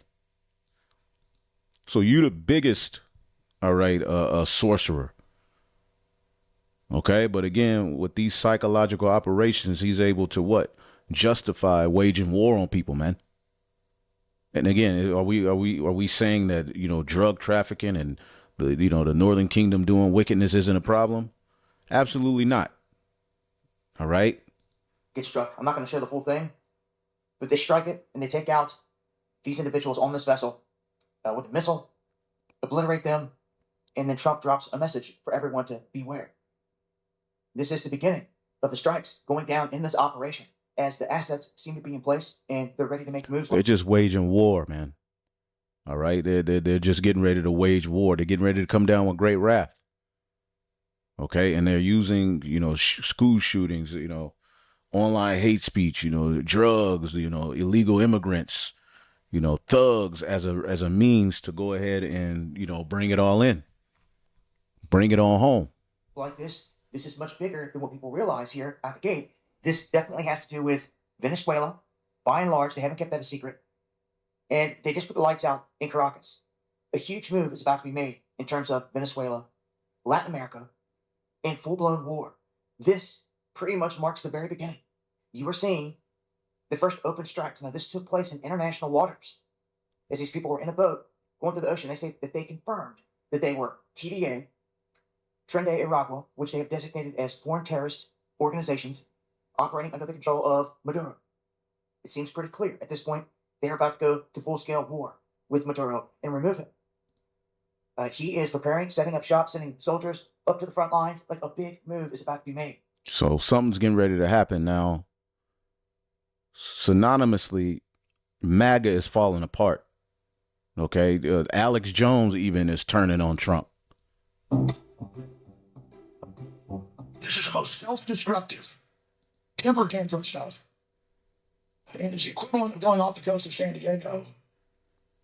So you the biggest, sorcerer. Okay, but again, with these psychological operations, he's able to what? justify waging war on people, man. And again, are we saying that, you know, drug trafficking and the Northern Kingdom doing wickedness isn't a problem? Absolutely not. All right. Get struck. I'm not going to show the full thing, but they strike it and they take out these individuals on this vessel with a missile, obliterate them, and then Trump drops a message for everyone to beware. This is the beginning of the strikes going down in this operation as the assets seem to be in place and they're ready to make moves. They're just waging war, man. All right. They're just getting ready to wage war. They're getting ready to come down with great wrath. Okay. And they're using, you know, school shootings, you know, online hate speech, you know, drugs, you know, illegal immigrants, you know, thugs as a means to go ahead and, you know, bring it all in. Bring it on home. Like this is much bigger than what people realize here at the gate. This definitely has to do with Venezuela. By and large, they haven't kept that a secret. And they just put the lights out in Caracas. A huge move is about to be made in terms of Venezuela, Latin America, and full-blown war. This pretty much marks the very beginning. You are seeing the first open strikes. Now, this took place in international waters. As these people were in a boat going through the ocean, they say that they confirmed that they were TDA, Tren de Aragua, which they have designated as foreign terrorist organizations operating under the control of Maduro. It seems pretty clear at this point they are about to go to full-scale war with Maduro and remove him. He is preparing, setting up shop, sending soldiers up to the front lines. Like a big move is about to be made. So something's getting ready to happen now. Synonymously, MAGA is falling apart. Okay, Alex Jones even is turning on Trump. This is the most self-destructive temper tantrum stuff. And it's the equivalent of going off the coast of San Diego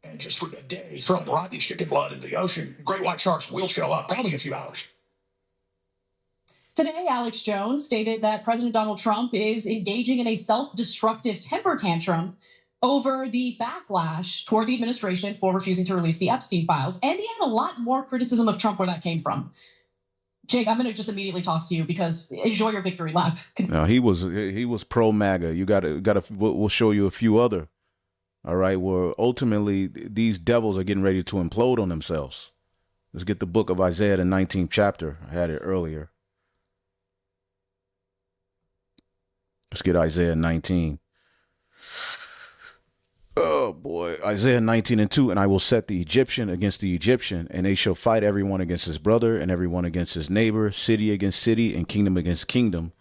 and just for a day throwing rotten chicken blood into the ocean. Great white sharks will show up probably in a few hours. Today, Alex Jones stated that President Donald Trump is engaging in a self-destructive temper tantrum over the backlash toward the administration for refusing to release the Epstein files. And he had a lot more criticism of Trump where that came from. Jake, I'm going to just immediately toss to you because enjoy your victory lap. Now, he was pro MAGA. You gotta. We'll show you a few other. All right, where ultimately these devils are getting ready to implode on themselves. Let's get the book of Isaiah, the 19th chapter. I had it earlier. Let's get Isaiah 19. Oh, boy. Isaiah 19:2. And I will set the Egyptian against the Egyptian, and they shall fight everyone against his brother, and everyone against his neighbor, city against city, and kingdom against kingdom.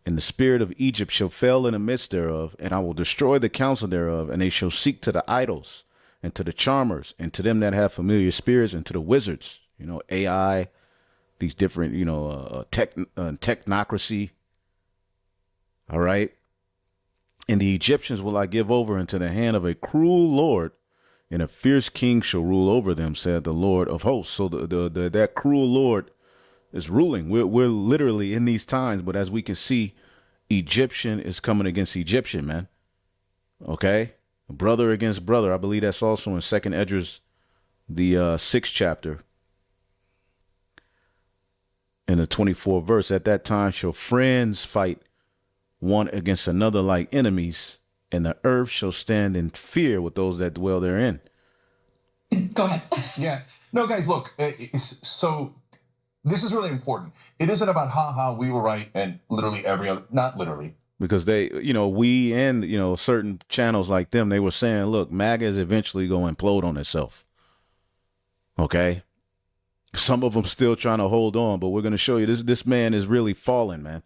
And the spirit of Egypt shall fail in the midst thereof, and I will destroy the counsel thereof, and they shall seek to the idols, and to the charmers, and to them that have familiar spirits, and to the wizards, you know, AI, these different, you know, technocracy. All right. And the Egyptians will I give over into the hand of a cruel Lord, and a fierce king shall rule over them, said the Lord of hosts. So that cruel Lord is ruling. We're literally in these times, but as we can see, Egyptian is coming against Egyptian, man. Okay, brother against brother. I believe that's also in 2nd Esdras, the 6th chapter, in the 24th verse. At that time shall friends fight one against another like enemies, and the earth shall stand in fear with those that dwell therein. Go ahead. Yeah. No, guys, look, so this is really important. It isn't about, we were right, and literally every other, not literally. Because they, you know, we and, you know, certain channels like them, they were saying, look, MAGA is eventually going to implode on itself. Okay. Some of them still trying to hold on, but we're going to show you this man is really falling, man.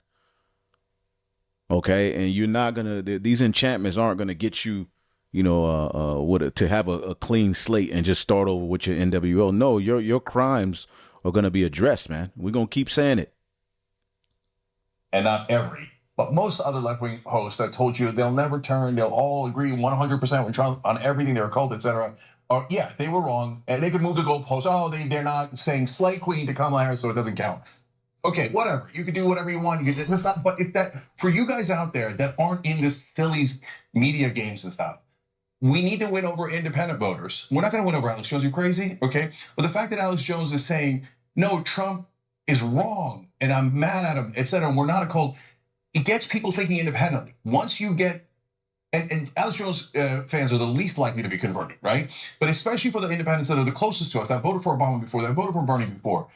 Okay, and you're not gonna. These enchantments aren't gonna get you, you know, to have a clean slate and just start over with your NWO. No, your crimes are gonna be addressed, man. We're gonna keep saying it. And not every, but most other left-wing hosts that told you they'll never turn. They'll all agree 100% with Trump on everything. They're a cult, etc. Or yeah, they were wrong, and they could move the goalposts. Oh, they're not saying slay queen to Kamala Harris, so it doesn't count. Okay, whatever. You can do whatever you want. You can do, not, but if that for you guys out there that aren't in this silly media games and stuff, we need to win over independent voters. We're not going to win over Alex Jones. You crazy? Okay, but the fact that Alex Jones is saying no, Trump is wrong, and I'm mad at him, etc. And we're not a cult. it gets people thinking independently. Once you get, and Alex Jones fans are the least likely to be converted, right? But especially for the independents that are the closest to us, that voted for Obama before, that voted for Bernie before,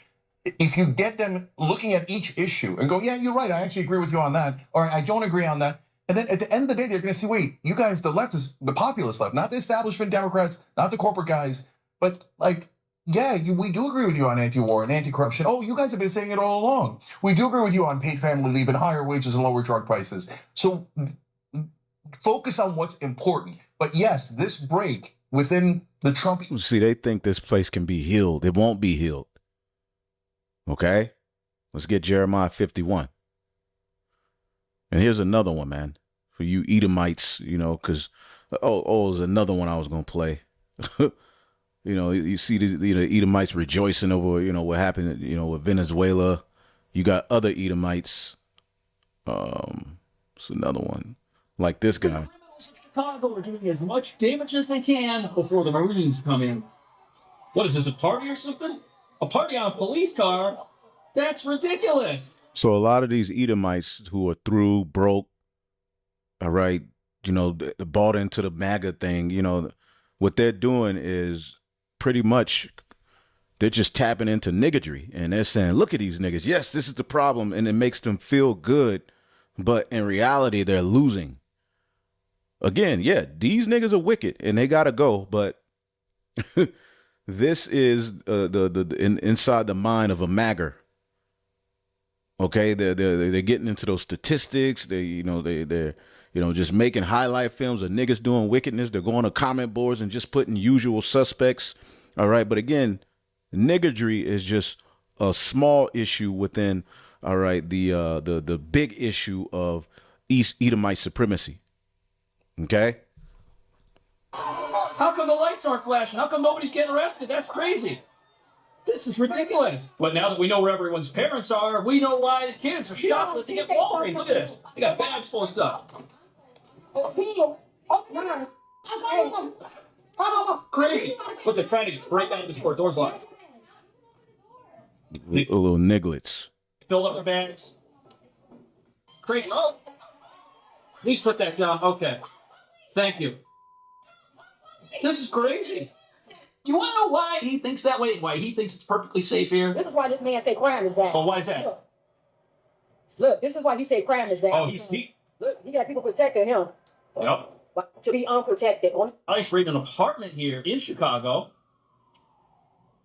if you get them looking at each issue and go, yeah, you're right, I actually agree with you on that, or I don't agree on that, and then at the end of the day, they're going to see, wait, you guys, the left is the populist left, not the establishment Democrats, not the corporate guys, but like, yeah, we do agree with you on anti-war and anti-corruption. Oh, you guys have been saying it all along. We do agree with you on paid family leave and higher wages and lower drug prices. So focus on what's important. But yes, this break within the Trump... See, they think this place can be healed. It won't be healed. Okay? Let's get Jeremiah 51. And here's another one, man. For you Edomites, you know, because, there's another one I was going to play. You know, you see the Edomites rejoicing over, you know, what happened, you know, with Venezuela. You got other Edomites. It's another one. Like this guy. The criminals of Chicago are doing as much damage as they can before the Marines come in. What is this, a party or something? A party on a police car? That's ridiculous. So a lot of these Edomites who are through, broke, all right, you know, bought into the MAGA thing, you know, what they're doing is pretty much they're just tapping into niggardry. And they're saying, look at these niggas. Yes, this is the problem. And it makes them feel good. But in reality, they're losing. Again, yeah, these niggas are wicked and they got to go. But this is inside the mind of a magger. Okay, they're getting into those statistics. They're just making highlight films of niggas doing wickedness. They're going to comment boards and just putting usual suspects. All right, but again, niggardry is just a small issue within. All right, the big issue of East Edomite supremacy. Okay. How come the lights aren't flashing? How come nobody's getting arrested? That's crazy. This is ridiculous. But now that we know where everyone's parents are, we know why the kids are shoplifting at Walgreens. Look at this. They got bags full of stuff. Crazy. Look, they're trying to break out of the store. Door's locked. Little nigglets. Filled up their bags. Crazy. Oh. Please put that down. Okay. Thank you. This is crazy. You want to know why he thinks that way? Why he thinks it's perfectly safe here? This is why this man said crime is down. Oh, why is that? Look, this is why he said crime is down. Oh, he's deep. Look, he got people protecting him. Yep. To be unprotected. I used to rent an apartment here in Chicago.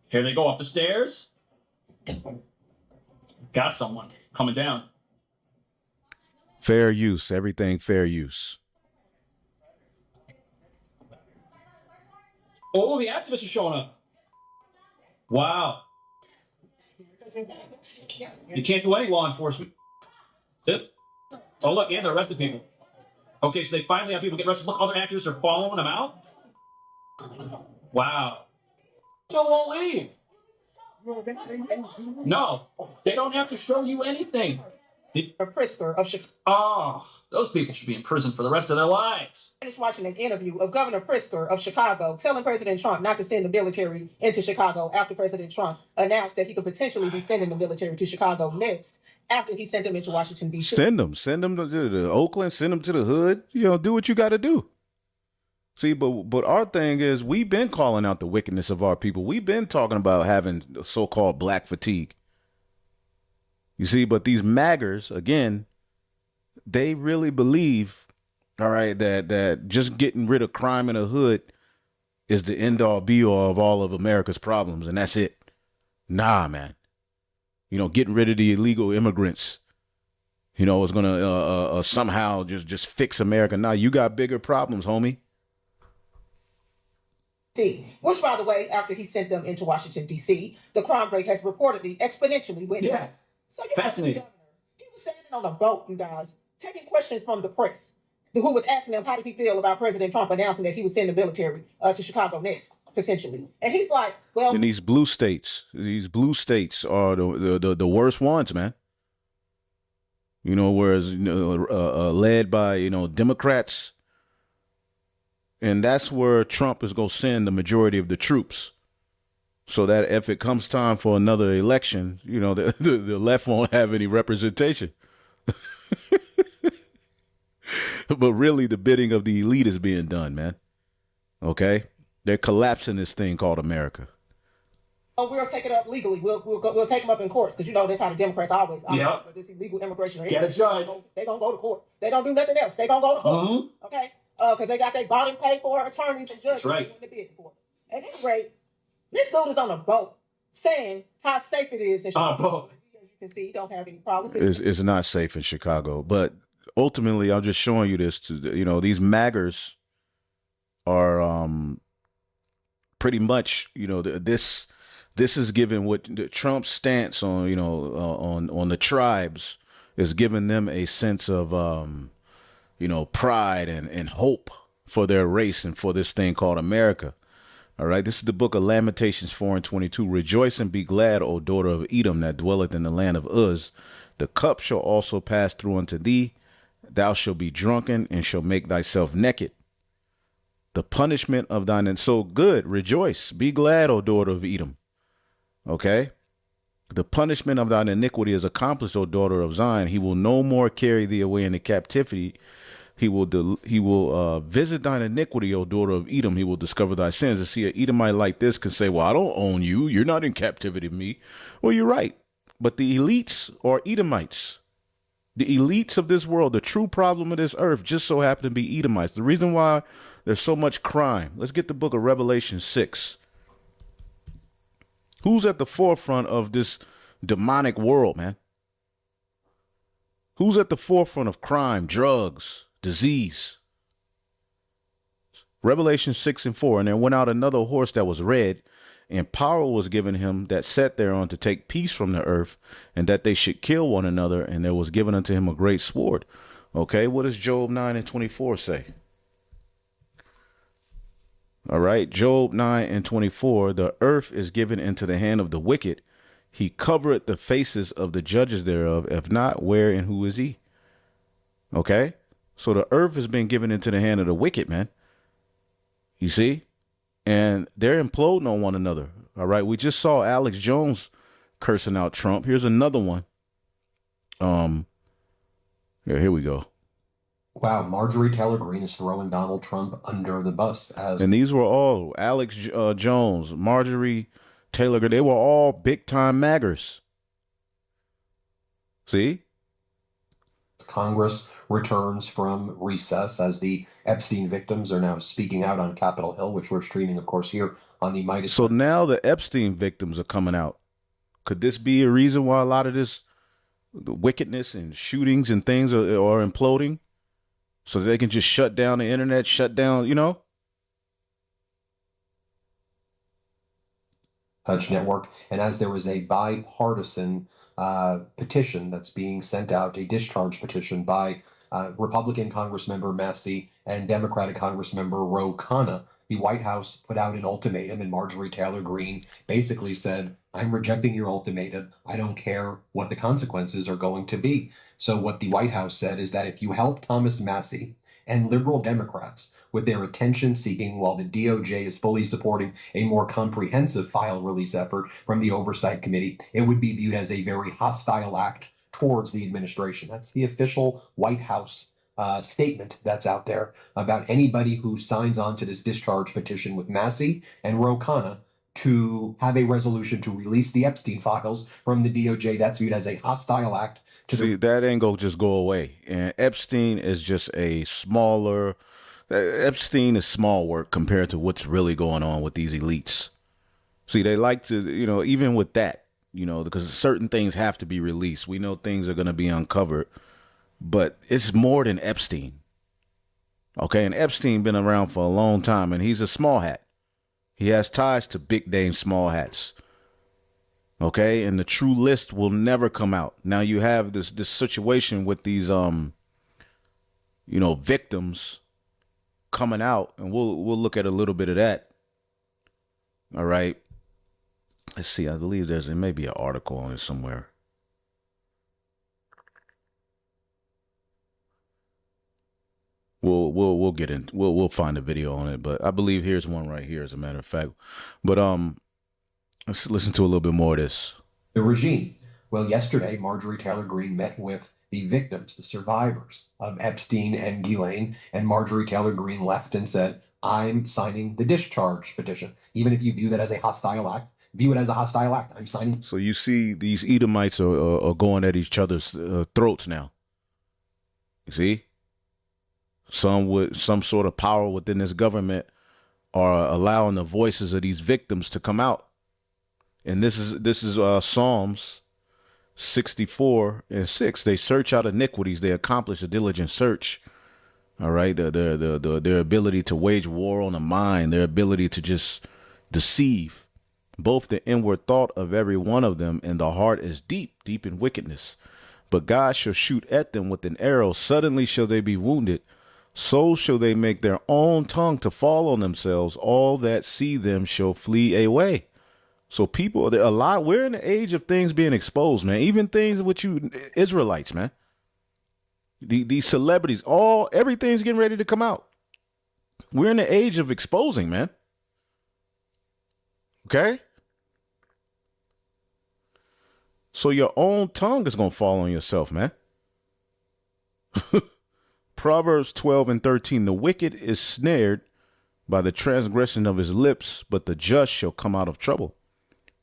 Here they go up the stairs. Got someone coming down. Fair use. Everything fair use. Oh, the activists are showing up. Wow. You can't do any law enforcement. Yep. Oh, look, and they're arresting people. Okay, so they finally have people get arrested. Look, other activists are following them out. Wow. So won't leave. No, they don't have to show you anything. Pritzker of Chicago. Oh, those people should be in prison for the rest of their lives. I finished watching an interview of Governor Pritzker of Chicago telling President Trump not to send the military into Chicago after President Trump announced that he could potentially be sending the military to Chicago next after he sent them into Washington, D.C. Send them to Oakland, send them to the hood. You know, do what you got to do. See, but our thing is we've been calling out the wickedness of our people. We've been talking about having so-called black fatigue. You see, but these maggers, again, they really believe, all right, that just getting rid of crime in the hood is the end-all be-all of all of America's problems, and that's it. Nah, man. You know, getting rid of the illegal immigrants, you know, is going to somehow just fix America. Nah, you got bigger problems, homie. Which, by the way, after he sent them into Washington, D.C., the crime rate has reportedly exponentially went down. So Fascinating. He was standing on a boat, you guys, taking questions from the press, who was asking him how did he feel about President Trump announcing that he would send the military to Chicago next, potentially. And he's like, well... And these blue states are the worst ones, man. You know, whereas led by, Democrats. And that's where Trump is going to send the majority of the troops. So that if it comes time for another election, the left won't have any representation. But really, the bidding of the elite is being done, man. Okay? They're collapsing this thing called America. Oh, we'll take it up legally. We'll take them up in courts because you know that's how the Democrats always Yeah. But this illegal immigration. Get a judge. They're going to go to court. They don't do nothing else. They're going to go to court. Okay? Because they got their bought and paid for attorneys and judges. That's right. Doing the bidding for it. At any rate, this dude is on a boat saying how safe it is in Chicago. boat. As you can see, he don't have any problems. It's not safe in Chicago. But ultimately, I'm just showing you this. These maggers are pretty much, this is given what Trump's stance on, on the tribes is giving them a sense of, pride and hope for their race and for this thing called America. All right. This is the book of Lamentations 4:22. Rejoice and be glad, O daughter of Edom, that dwelleth in the land of Uz. The cup shall also pass through unto thee. Thou shalt be drunken and shall make thyself naked. The punishment of thine, and so good, rejoice, be glad, O daughter of Edom. Okay? The punishment of thine iniquity is accomplished, O daughter of Zion. He will no more carry thee away into captivity. He will visit thine iniquity, O daughter of Edom. He will discover thy sins. And see, an Edomite like this can say, well, I don't own you. You're not in captivity with me. Well, you're right. But the elites are Edomites. The elites of this world, the true problem of this earth, just so happen to be Edomites. The reason why there's so much crime. Let's get the book of Revelation 6. Who's at the forefront of this demonic world, man? Who's at the forefront of crime, drugs, disease? Revelation 6:4. And there went out another horse that was red, and power was given him that sat thereon to take peace from the earth, and that they should kill one another. And there was given unto him a great sword. Okay, what does Job 9:24 say? All right, Job 9:24. The earth is given into the hand of the wicked. He covereth the faces of the judges thereof. If not, where and who is he? Okay, so the earth has been given into the hand of the wicked, man. You see? And they're imploding on one another. All right. We just saw Alex Jones cursing out Trump. Here's another one. Here we go. Wow, Marjorie Taylor Greene is throwing Donald Trump under the bus. And these were all Alex Jones, Marjorie Taylor Greene. They were all big time maggers. See? Congress returns from recess as the Epstein victims are now speaking out on Capitol Hill, which we're streaming, of course, here on the Midas. So now the Epstein victims are coming out. Could this be a reason why a lot of this wickedness and shootings and things are imploding? So they can just shut down the internet, shut down, Touch Network. And as there was a bipartisan petition that's being sent out, a discharge petition by Republican Congressmember Massey and Democratic Congressmember Ro Khanna, the White House put out an ultimatum, and Marjorie Taylor Greene basically said, I'm rejecting your ultimatum. I don't care what the consequences are going to be. So what the White House said is that if you help Thomas Massey and liberal Democrats with their attention seeking while the DOJ is fully supporting a more comprehensive file release effort from the Oversight Committee, it would be viewed as a very hostile act towards the administration. That's the official White House statement that's out there about anybody who signs on to this discharge petition with Massey and Ro Khanna to have a resolution to release the Epstein files from the DOJ. That's viewed as a hostile act to that ain't gonna just go away. And Epstein is just Epstein is small work compared to what's really going on with these elites. See, they like to, even with that, because certain things have to be released. We know things are going to be uncovered, but it's more than Epstein. Okay. And Epstein been around for a long time, and he's a small hat. He has ties to big name small hats. Okay. And the true list will never come out. Now you have this situation with these, victims coming out, and we'll look at a little bit of that. All right. Let's see. I believe there may be an article on it somewhere. We'll get in. We'll find a video on it, but I believe here's one right here, as a matter of fact. But let's listen to a little bit more of this. The regime. Well, yesterday, Marjorie Taylor Greene met with the victims, the survivors of Epstein and Ghislaine and Marjorie Taylor Greene left and said, I'm signing the discharge petition. Even if you view that as a hostile act, view it as a hostile act. I'm signing. So you see these Edomites are going at each other's throats now. You see? Some with some sort of power within this government are allowing the voices of these victims to come out. And this is Psalms 64:6. They search out iniquities. They accomplish a diligent search. All right. Their ability to wage war on the mind, their ability to just deceive. Both the inward thought of every one of them and the heart is deep, deep in wickedness. But God shall shoot at them with an arrow. Suddenly shall they be wounded. So shall they make their own tongue to fall on themselves. All that see them shall flee away. So people, we're in the age of things being exposed, man. Even things with you Israelites, man. These celebrities, everything's getting ready to come out. We're in the age of exposing, man. Okay? So your own tongue is going to fall on yourself, man. Proverbs 12:13, the wicked is snared by the transgression of his lips, but the just shall come out of trouble.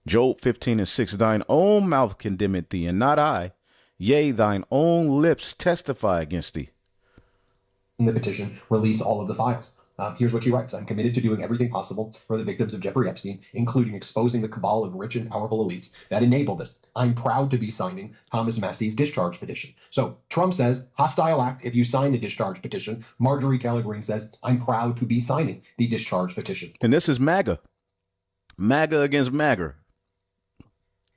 Job 15:6, thine own mouth condemneth thee, and not I. Yea, thine own lips testify against thee. In the petition, release all of the files. Here's what she writes. I'm committed to doing everything possible for the victims of Jeffrey Epstein, including exposing the cabal of rich and powerful elites that enable this. I'm proud to be signing Thomas Massey's discharge petition. So Trump says, hostile act if you sign the discharge petition. Marjorie Taylor Greene says, I'm proud to be signing the discharge petition. And this is MAGA. MAGA against MAGA.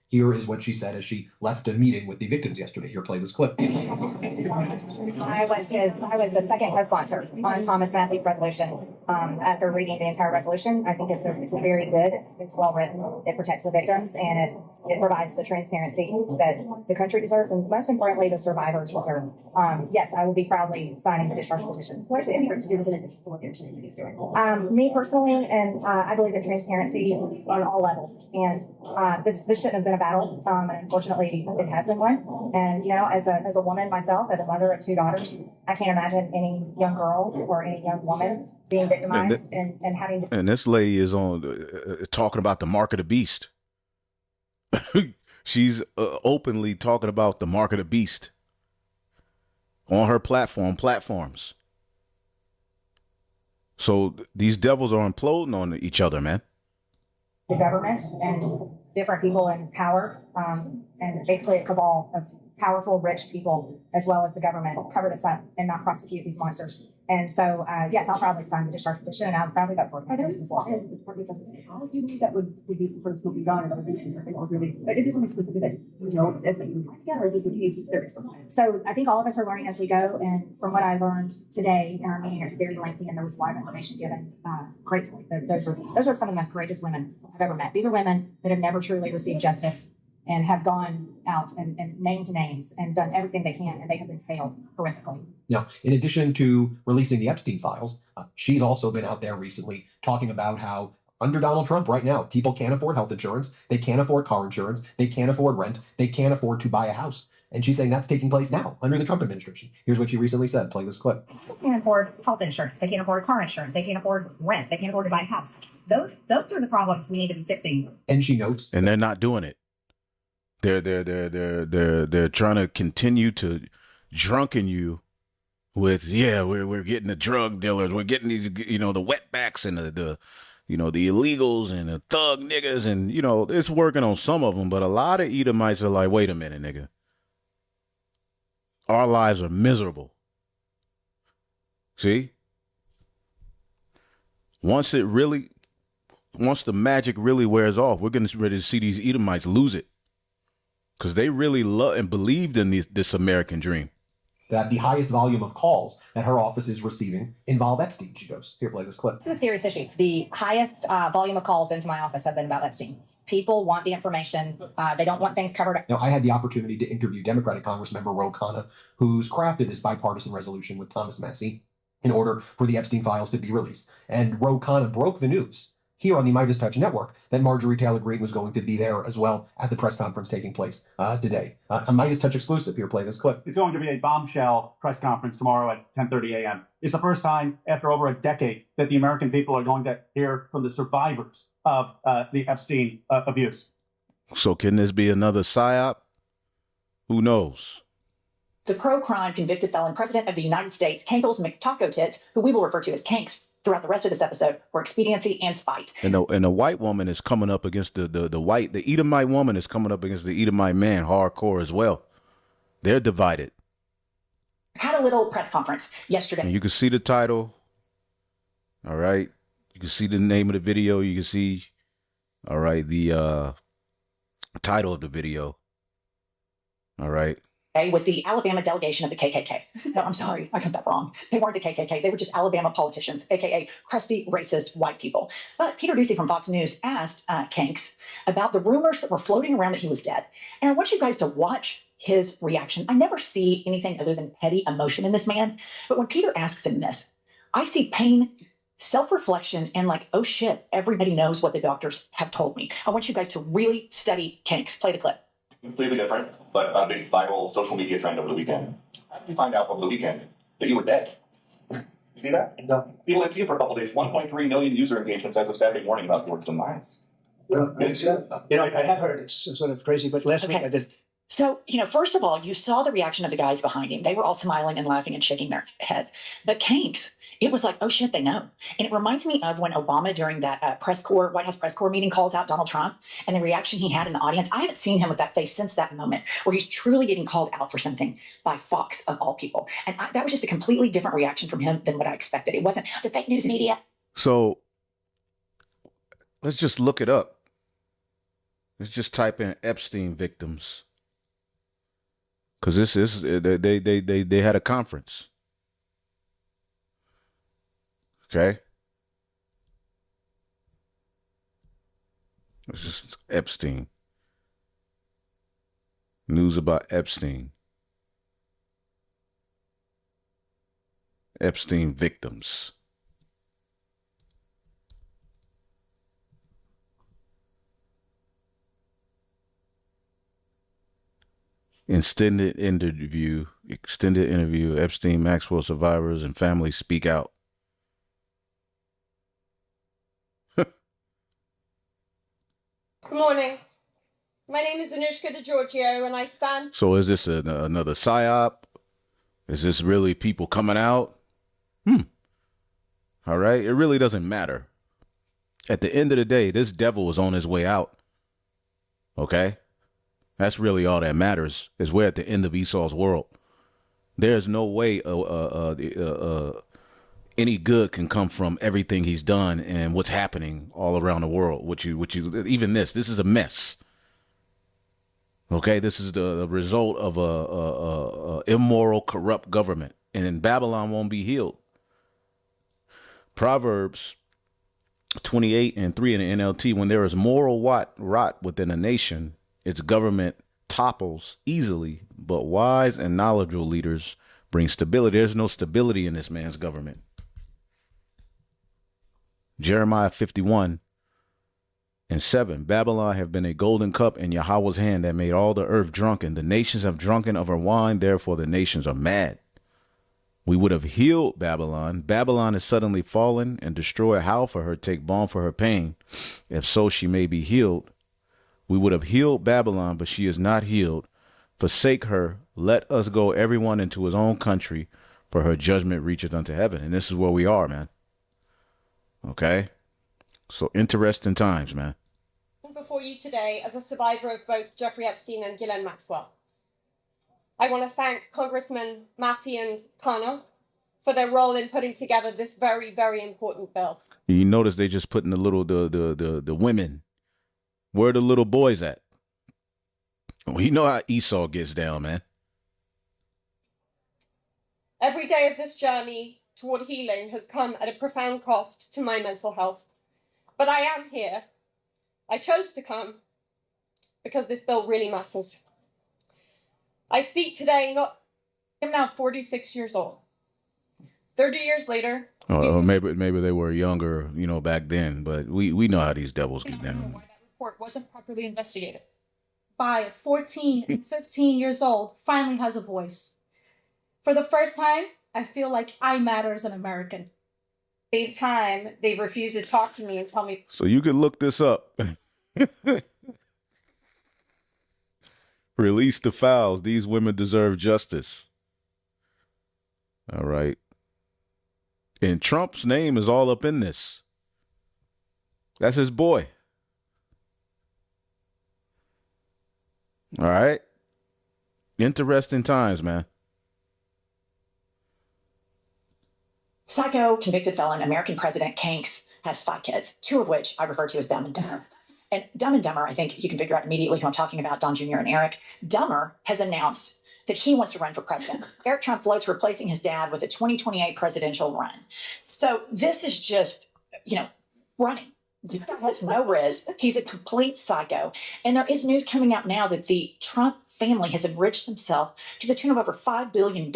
Here is what she said as she left a meeting with the victims yesterday. Here, play this clip. I was the second co-sponsor on Thomas Massey's resolution. After reading the entire resolution, I think it's a very good. It's well written. It protects the victims and it provides the transparency that the country deserves, and most importantly, the survivors deserve. Yes, I will be proudly signing the discharge petition. What is it important to do in addition to what you're saying he's doing? Me personally, and I believe in transparency on all levels. And this shouldn't have been a battle. And unfortunately, it has been one. And you know, as a woman myself, as a mother of 2 daughters, I can't imagine any young girl or any young woman being victimized and having to. And this lady is on talking about the mark of the beast. She's openly talking about the mark of the beast on her platforms. So these devils are imploding on each other, man. The government and different people in power, and basically a cabal of powerful, rich people, as well as the government, cover this up and not prosecute these monsters. And so, yes, I'll probably sign the discharge petition, and I'll probably vote for it. Are there as the Department of Justice has you believe that would be some sort of smoking gun or that would be something, or really, is there something specific that you know exists that you would try to get, or is this a case that there is something? So I think all of us are learning as we go, and from what I learned today in our meeting, it's very lengthy, and there was a lot of information given. Gratefully, those are some of the most courageous women I've ever met. These are women that have never truly received justice and have gone out and named names and done everything they can, and they have been failed horrifically. Now, in addition to releasing the Epstein files, she's also been out there recently talking about how under Donald Trump right now, people can't afford health insurance, they can't afford car insurance, they can't afford rent, they can't afford to buy a house. And she's saying that's taking place now under the Trump administration. Here's what she recently said. Play this clip. They can't afford health insurance. They can't afford car insurance. They can't afford rent. They can't afford to buy a house. Those are the problems we need to be fixing. And she notes, and they're not doing it. They're trying to continue to drunken you with, we're getting the drug dealers, we're getting these, the wetbacks and the illegals and the thug niggas, and it's working on some of them, but a lot of Edomites are like, wait a minute, nigga, our lives are miserable. See, once the magic really wears off, we're going to ready to see these Edomites lose it. Because they really love and believed in this American dream. That the highest volume of calls that her office is receiving involve Epstein, she goes. Here, play this clip. This is a serious issue. The highest volume of calls into my office have been about Epstein. People want the information. They don't want things covered. Now, I had the opportunity to interview Democratic Congressmember Ro Khanna, who's crafted this bipartisan resolution with Thomas Massey in order for the Epstein files to be released. And Ro Khanna broke the news here on the Midas Touch Network that Marjorie Taylor Greene was going to be there as well at the press conference taking place today. A Midas Touch exclusive. Here, play this clip. It's going to be a bombshell press conference tomorrow at 10:30 a.m. It's the first time after over a decade that the American people are going to hear from the survivors of the Epstein abuse. So can this be another psyop? Who knows? The pro-crime convicted felon president of the United States, Kankles McTaco Tits, who we will refer to as Kanks throughout the rest of this episode, for expediency and spite. And the white woman is coming up against the Edomite woman is coming up against the Edomite man hardcore as well. They're divided. Had a little press conference yesterday. And you can see the title. All right. You can see the name of the video. You can see, all right, the title of the video. All right. With the Alabama delegation of the KKK. No, I'm sorry, I got that wrong. They weren't the KKK. They were just Alabama politicians, aka crusty, racist white people. But Peter Doocy from Fox News asked Kanks about the rumors that were floating around that he was dead. And I want you guys to watch his reaction. I never see anything other than petty emotion in this man. But when Peter asks him this, I see pain, self-reflection, and like, oh shit, everybody knows what the doctors have told me. I want you guys to really study Kanks. Play the clip. Completely different, but a big viral social media trend over the weekend. How did you find out over the weekend that you were dead? You see that? No. People didn't see it for a couple days. 1.3 million user engagements as of Saturday morning about your demise. No, I have heard it's sort of crazy, but last week I did. So, first of all, you saw the reaction of the guys behind him. They were all smiling and laughing and shaking their heads. But Kanks, it was like, oh shit, they know. And it reminds me of when Obama, during that White House press corps meeting, calls out Donald Trump and the reaction he had in the audience. I haven't seen him with that face since that moment where he's truly getting called out for something by Fox of all people. And that was just a completely different reaction from him than what I expected. It wasn't the fake news media. So let's just look it up. Let's just type in Epstein victims. Because this is, they had a conference. Okay. It's just Epstein. News about Epstein. Epstein victims. Extended interview, Epstein Maxwell survivors and families speak out. Good morning. My name is Anushka DeGiorgio, and I stand. So is this another psyop? Is this really people coming out? All right. It really doesn't matter. At the end of the day, this devil is on his way out. Okay. That's really all that matters, is we're at the end of Esau's world. There's no way any good can come from everything he's done and what's happening all around the world. Even this is a mess. Okay, this is the result of a immoral, corrupt government, and Babylon won't be healed. Proverbs 28:3 in the NLT: when there is moral rot within a nation, its government topples easily, but wise and knowledgeable leaders bring stability. There's no stability in this man's government. Jeremiah 51:7. Babylon have been a golden cup in Yahweh's hand that made all the earth drunken. The nations have drunken of her wine, therefore the nations are mad. We would have healed Babylon. Babylon is suddenly fallen and destroyed. How for her take balm for her pain, if so she may be healed. We would have healed Babylon, but she is not healed. Forsake her, let us go everyone into his own country, for her judgment reacheth unto heaven. And this is where we are, man. Okay, so interesting times, man. Before you today as a survivor of both Jeffrey Epstein and Ghislaine Maxwell. I want to thank Congressman Massey and Connor for their role in putting together this very, very important bill. You notice they just putting the women. Where are the little boys at? Well, you know how Esau gets down, man. Every day of this journey toward healing has come at a profound cost to my mental health. But I am here. I chose to come because this bill really matters. I speak today I'm now 46 years old. 30 years later, Or maybe they were younger, back then. But we know how these devils get down. Report wasn't properly investigated. By 14 and 15 years old, finally has a voice. For the first time, I feel like I matter as an American. Same time, they refuse to talk to me and tell me. So you can look this up. Release the fouls. These women deserve justice. All right. And Trump's name is all up in this. That's his boy. All right. Interesting times, man. Psycho convicted felon American President Kanks has 5 kids, 2 of which I refer to as Dumb and Dumber. And Dumb and Dumber, I think you can figure out immediately who I'm talking about, Don Jr. and Eric. Dumber has announced that he wants to run for president. Eric Trump floats replacing his dad with a 2028 presidential run. So this is just, running. This guy has no riz. He's a complete psycho. And there is news coming out now that the Trump family has enriched themselves to the tune of over $5 billion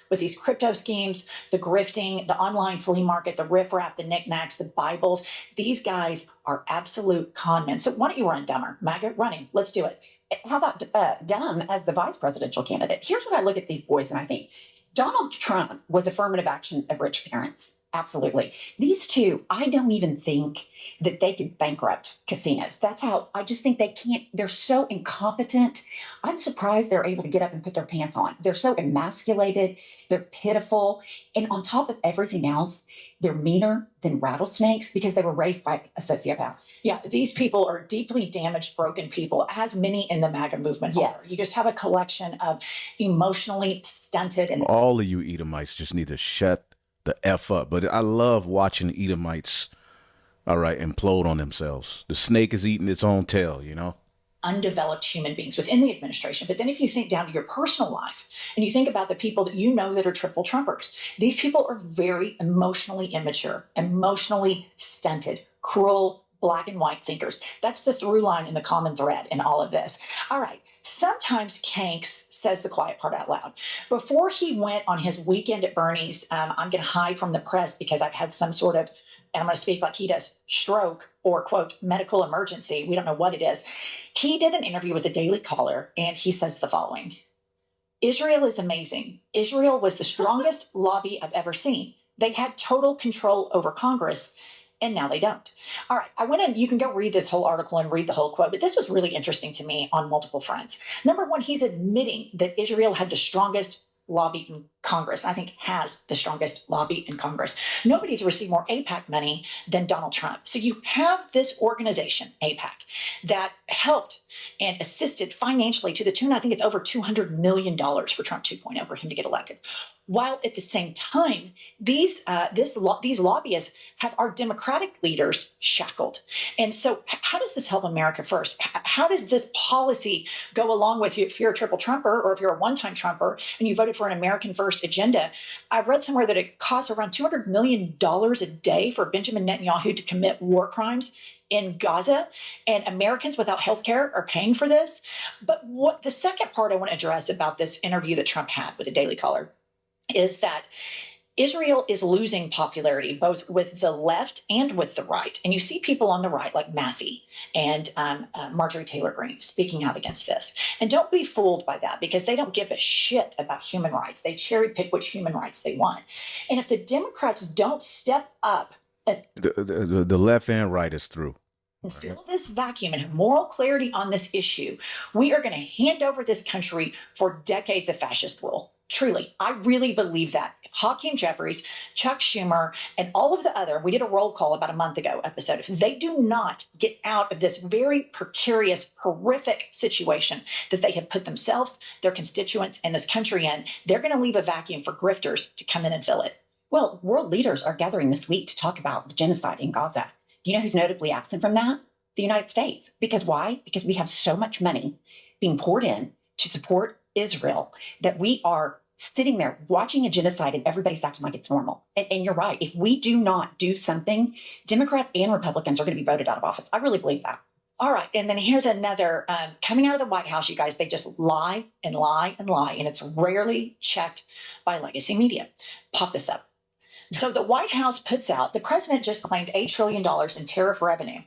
with these crypto schemes, the grifting, the online flea market, the riffraff, the knickknacks, the Bibles. These guys are absolute con men. So why don't you run, Dumber? MAGA, running. Let's do it. How about Dumb as the vice presidential candidate? Here's what I look at these boys and I think. Donald Trump was affirmative action of rich parents. Absolutely. These two, I don't even think that they could bankrupt casinos. That's how, I just think they can't. They're so incompetent. I'm surprised they're able to get up and put their pants on. They're so emasculated. They're pitiful. And on top of everything else, they're meaner than rattlesnakes because they were raised by a sociopath. Yeah, these people are deeply damaged, broken people, as many in the MAGA movement are. You just have a collection of emotionally stunted and all of you Edomites just need to shut the F up. But I love watching Edomites, all right, implode on themselves. The snake is eating its own tail, undeveloped human beings within the administration. But then if you think down to your personal life and you think about the people that you know that are triple Trumpers, these people are very emotionally immature, emotionally stunted, cruel, black and white thinkers. That's the through line and the common thread in all of this. All right. Sometimes Kanks says the quiet part out loud. Before he went on his weekend at Bernie's, I'm going to hide from the press because I've had some sort of, and I'm going to speak like he does, stroke or, quote, medical emergency. We don't know what it is. He did an interview with the Daily Caller, and he says the following. Israel is amazing. Israel was the strongest lobby I've ever seen. They had total control over Congress, and now they don't. All right, I went in, you can go read this whole article and read the whole quote, but this was really interesting to me on multiple fronts. Number one, he's admitting that Israel had the strongest lobby in Congress. I think has the strongest lobby in Congress. Nobody's received more AIPAC money than Donald Trump. So you have this organization, AIPAC, that helped and assisted financially to the tune, I think it's over $200 million for Trump 2.0 for him to get elected. While at the same time, these lobbyists have our Democratic leaders shackled. And so how does this help America first? How does this policy go along with you if you're a triple Trumper or if you're a one-time Trumper and you voted for an American first agenda? I've read somewhere that it costs around $200 million a day for Benjamin Netanyahu to commit war crimes in Gaza, and Americans without health care are paying for this. But what the second part I want to address about this interview that Trump had with the Daily Caller is that Israel is losing popularity both with the left and with the right. And you see people on the right like Massey and Marjorie Taylor Greene speaking out against this. And don't be fooled by that because they don't give a shit about human rights. They cherry pick which human rights they want. And if the Democrats don't step up, the left and right is through. Fill this vacuum and have moral clarity on this issue, we are going to hand over this country for decades of fascist rule. Truly, I really believe that. If Hakeem Jeffries, Chuck Schumer, and all of the other, we did a roll call about a month ago episode, if they do not get out of this very precarious, horrific situation that they have put themselves, their constituents, and this country in, they're going to leave a vacuum for grifters to come in and fill it. Well, world leaders are gathering this week to talk about the genocide in Gaza. Do you know who's notably absent from that? The United States. Because why? Because we have so much money being poured in to support Israel that we are sitting there watching a genocide and everybody's acting like it's normal. And you're right. If we do not do something, Democrats and Republicans are going to be voted out of office. I really believe that. All right. And then here's another coming out of the White House, you guys, they just lie and lie and lie. And it's rarely checked by legacy media. Pop this up. So the White House puts out, the president just claimed $8 trillion in tariff revenue.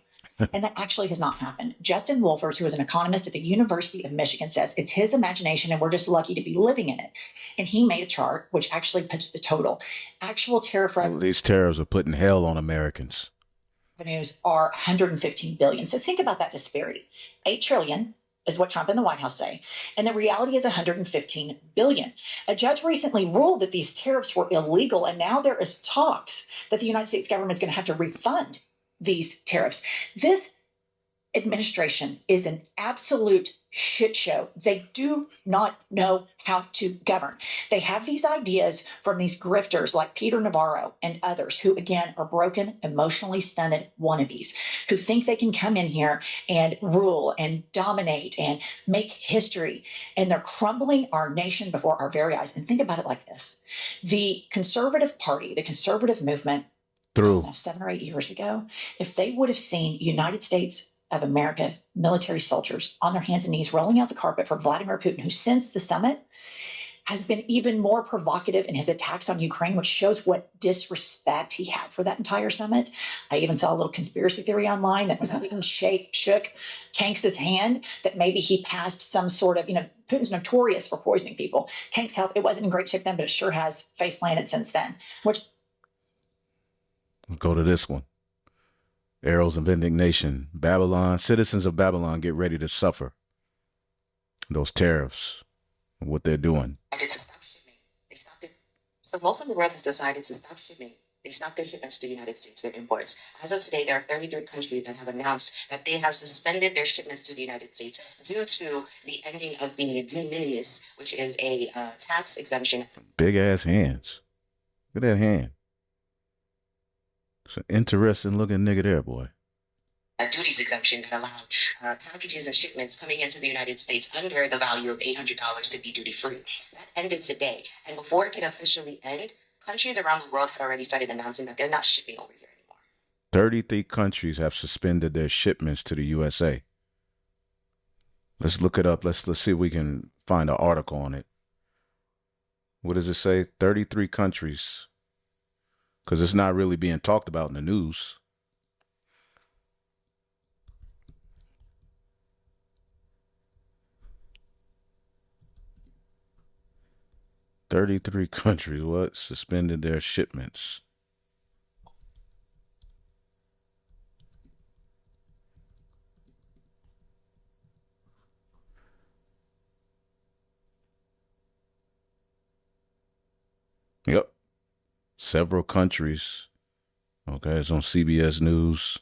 And that actually has not happened. Justin Wolfers, who is an economist at the University of Michigan, says it's his imagination and we're just lucky to be living in it. And he made a chart which actually puts the total. Actual tariff These tariffs are putting hell on Americans. revenues are 115 billion. So think about that disparity. 8 trillion is what Trump and the White House say. And the reality is 115 billion. A judge recently ruled that these tariffs were illegal. And now there is talks that the United States government is going to have to refund these tariffs. This administration is an absolute shit show. They do not know how to govern. They have these ideas from these grifters like Peter Navarro and others who, again, are broken, emotionally stunted wannabes who think they can come in here and rule and dominate and make history. And they're crumbling our nation before our very eyes. And think about it like this. The conservative party, the conservative movement, 7 or 8 years ago, if they would have seen United States of America military soldiers on their hands and knees rolling out the carpet for Vladimir Putin, who since the summit has been even more provocative in his attacks on Ukraine, which shows what disrespect he had for that entire summit. I even saw a little conspiracy theory online that Putin shook Kanks's hand, that maybe he passed some sort of, Putin's notorious for poisoning people. Kank's health, it wasn't in great shape then, but it sure has face planted since then, which Let's go to this one. Arrows of indignation. Babylon, citizens of Babylon get ready to suffer those tariffs and what they're doing. To stop shipping. They stopped it. So most of the world has decided to stop shipping. They stopped their shipments to the United States, their imports. As of today, there are 33 countries that have announced that they have suspended their shipments to the United States due to the ending of the de minimis, which is a tax exemption. Big ass hands. Look at that hand. It's an interesting looking nigga there, boy. A duties exemption that allowed packages and shipments coming into the United States under the value of $800 to be duty-free. That ended today. And before it can officially end, countries around the world had already started announcing that they're not shipping over here anymore. 33 countries have suspended their shipments to the USA. Let's look it up. Let's see if we can find an article on it. What does it say? 33 countries. Because it's not really being talked about in the news. "33 countries, what? Suspended their shipments." Yep. Several countries. Okay, it's on CBS News.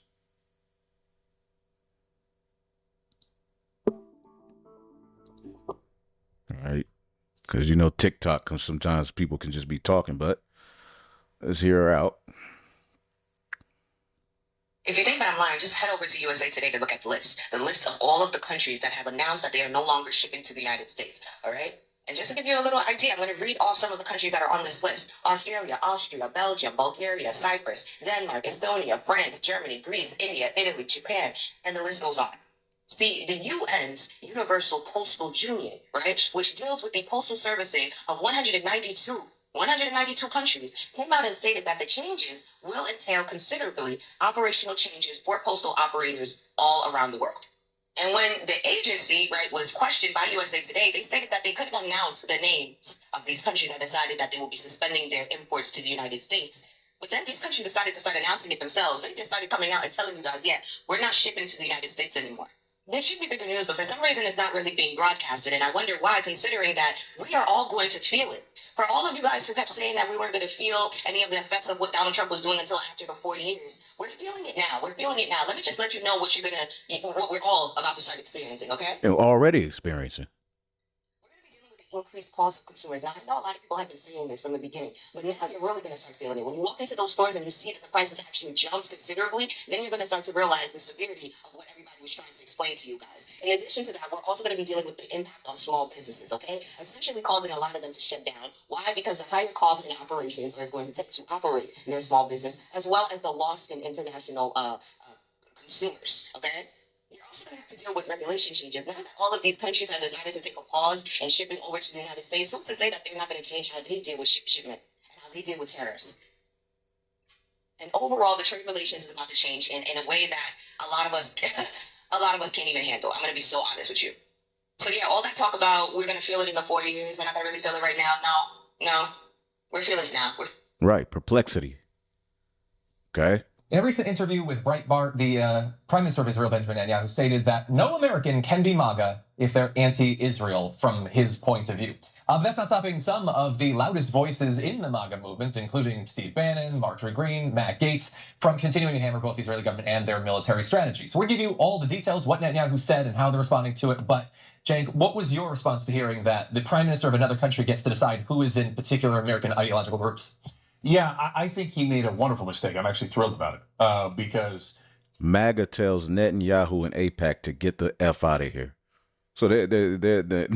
All right. Because, TikTok, sometimes people can just be talking, but let's hear her out. If you think that I'm lying, just head over to USA Today to look at the list. The list of all of the countries that have announced that they are no longer shipping to the United States. All right? And just to give you a little idea, I'm going to read off some of the countries that are on this list. Australia, Austria, Belgium, Bulgaria, Cyprus, Denmark, Estonia, France, Germany, Greece, India, Italy, Japan, and the list goes on. See, the UN's Universal Postal Union, right, which deals with the postal servicing of 192 countries, came out and stated that the changes will entail considerably operational changes for postal operators all around the world. And when the agency, right, was questioned by USA Today, they stated that they couldn't announce the names of these countries that decided that they will be suspending their imports to the United States. But then these countries decided to start announcing it themselves. They just started coming out and telling you guys, yeah, we're not shipping to the United States anymore. This should be bigger news, but for some reason it's not really being broadcasted, and I wonder why, considering that we are all going to feel it. For all of you guys who kept saying that we weren't going to feel any of the effects of what Donald Trump was doing until after the 4 years, we're feeling it now. We're feeling it now. Let me just let you know what we're all about to start experiencing, okay? They're already experiencing. Increased cost of consumers. Now, I know a lot of people have been seeing this from the beginning, but now you're really going to start feeling it. When you walk into those stores and you see that the prices actually jumped considerably, then you're going to start to realize the severity of what everybody was trying to explain to you guys. In addition to that, we're also going to be dealing with the impact on small businesses, okay? Essentially causing a lot of them to shut down. Why? Because the higher costs in operations are going to take to operate their small business, as well as the loss in international consumers, okay? You're also going to have to deal with regulation changes. Now that all of these countries have decided to take a pause and shipping over to the United States, who's to say that they're not going to change how they deal with shipment and how they deal with tariffs? And overall, the trade relations is about to change in a way that a lot of us can't even handle. I'm going to be so honest with you. So yeah, all that talk about we're going to feel it in the 4 years, we're not going to really feel it right now. No, we're feeling it now. Right, perplexity. Okay. In a recent interview with Breitbart, the Prime Minister of Israel, Benjamin Netanyahu, stated that no American can be MAGA if they're anti-Israel from his point of view. That's not stopping some of the loudest voices in the MAGA movement, including Steve Bannon, Marjorie Greene, Matt Gaetz, from continuing to hammer both the Israeli government and their military strategy. So we'll give you all the details, what Netanyahu said and how they're responding to it. But, Cenk, what was your response to hearing that the Prime Minister of another country gets to decide who is in particular American ideological groups? Yeah, I think he made a wonderful mistake. I'm actually thrilled about it because MAGA tells Netanyahu and AIPAC to get the F out of here. So they're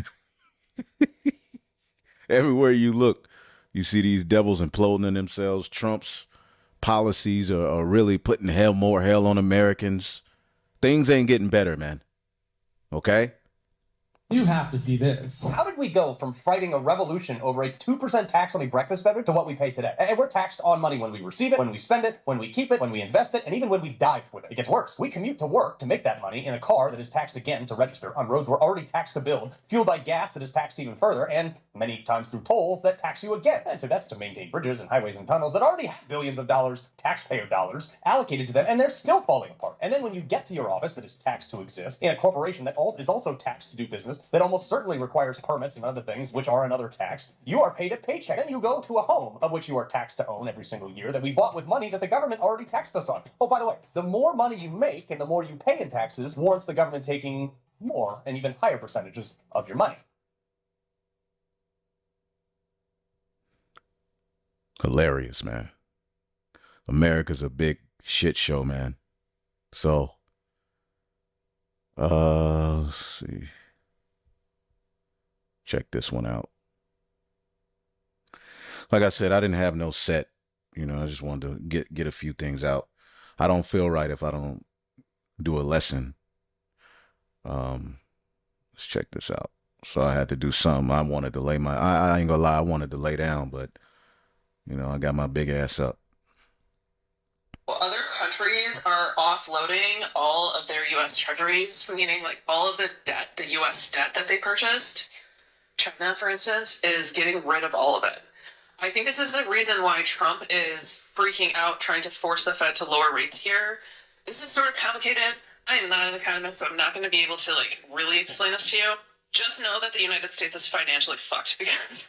everywhere you look, you see these devils imploding in themselves. Trump's policies are really putting more hell on Americans. Things ain't getting better, man. Okay? You have to see this. How did we go from fighting a revolution over a 2% tax on the breakfast beverage to what we pay today? And we're taxed on money when we receive it, when we spend it, when we keep it, when we invest it, and even when we die with it. It gets worse. We commute to work to make that money in a car that is taxed again to register on roads we're already taxed to build, fueled by gas that is taxed even further, and many times through tolls that tax you again. And so that's to maintain bridges and highways and tunnels that already have billions of dollars, taxpayer dollars, allocated to them, and they're still falling apart. And then when you get to your office that is taxed to exist, in a corporation that is also taxed to do business, that almost certainly requires permits and other things, which are another tax, you are paid a paycheck. Then you go to a home of which you are taxed to own every single year that we bought with money that the government already taxed us on. Oh, by the way, the more money you make and the more you pay in taxes warrants the government taking more and even higher percentages of your money. Hilarious, man. America's a big shit show, man. So, let's see. Check this one out. Like I said, I didn't have no set. You know, I just wanted to get a few things out. I don't feel right if I don't do a lesson. Let's check this out. So I had to do something. I wanted to lay I ain't gonna lie, I wanted to lay down, but you know, I got my big ass up. Well, other countries are offloading all of their U.S. treasuries, meaning like all of the debt, the U.S. debt that they purchased. China, for instance, is getting rid of all of it. I think this is the reason why Trump is freaking out, trying to force the Fed to lower rates here. This is sort of complicated. I am not an economist, so I'm not going to be able to like really explain this to you. Just know that the United States is financially fucked because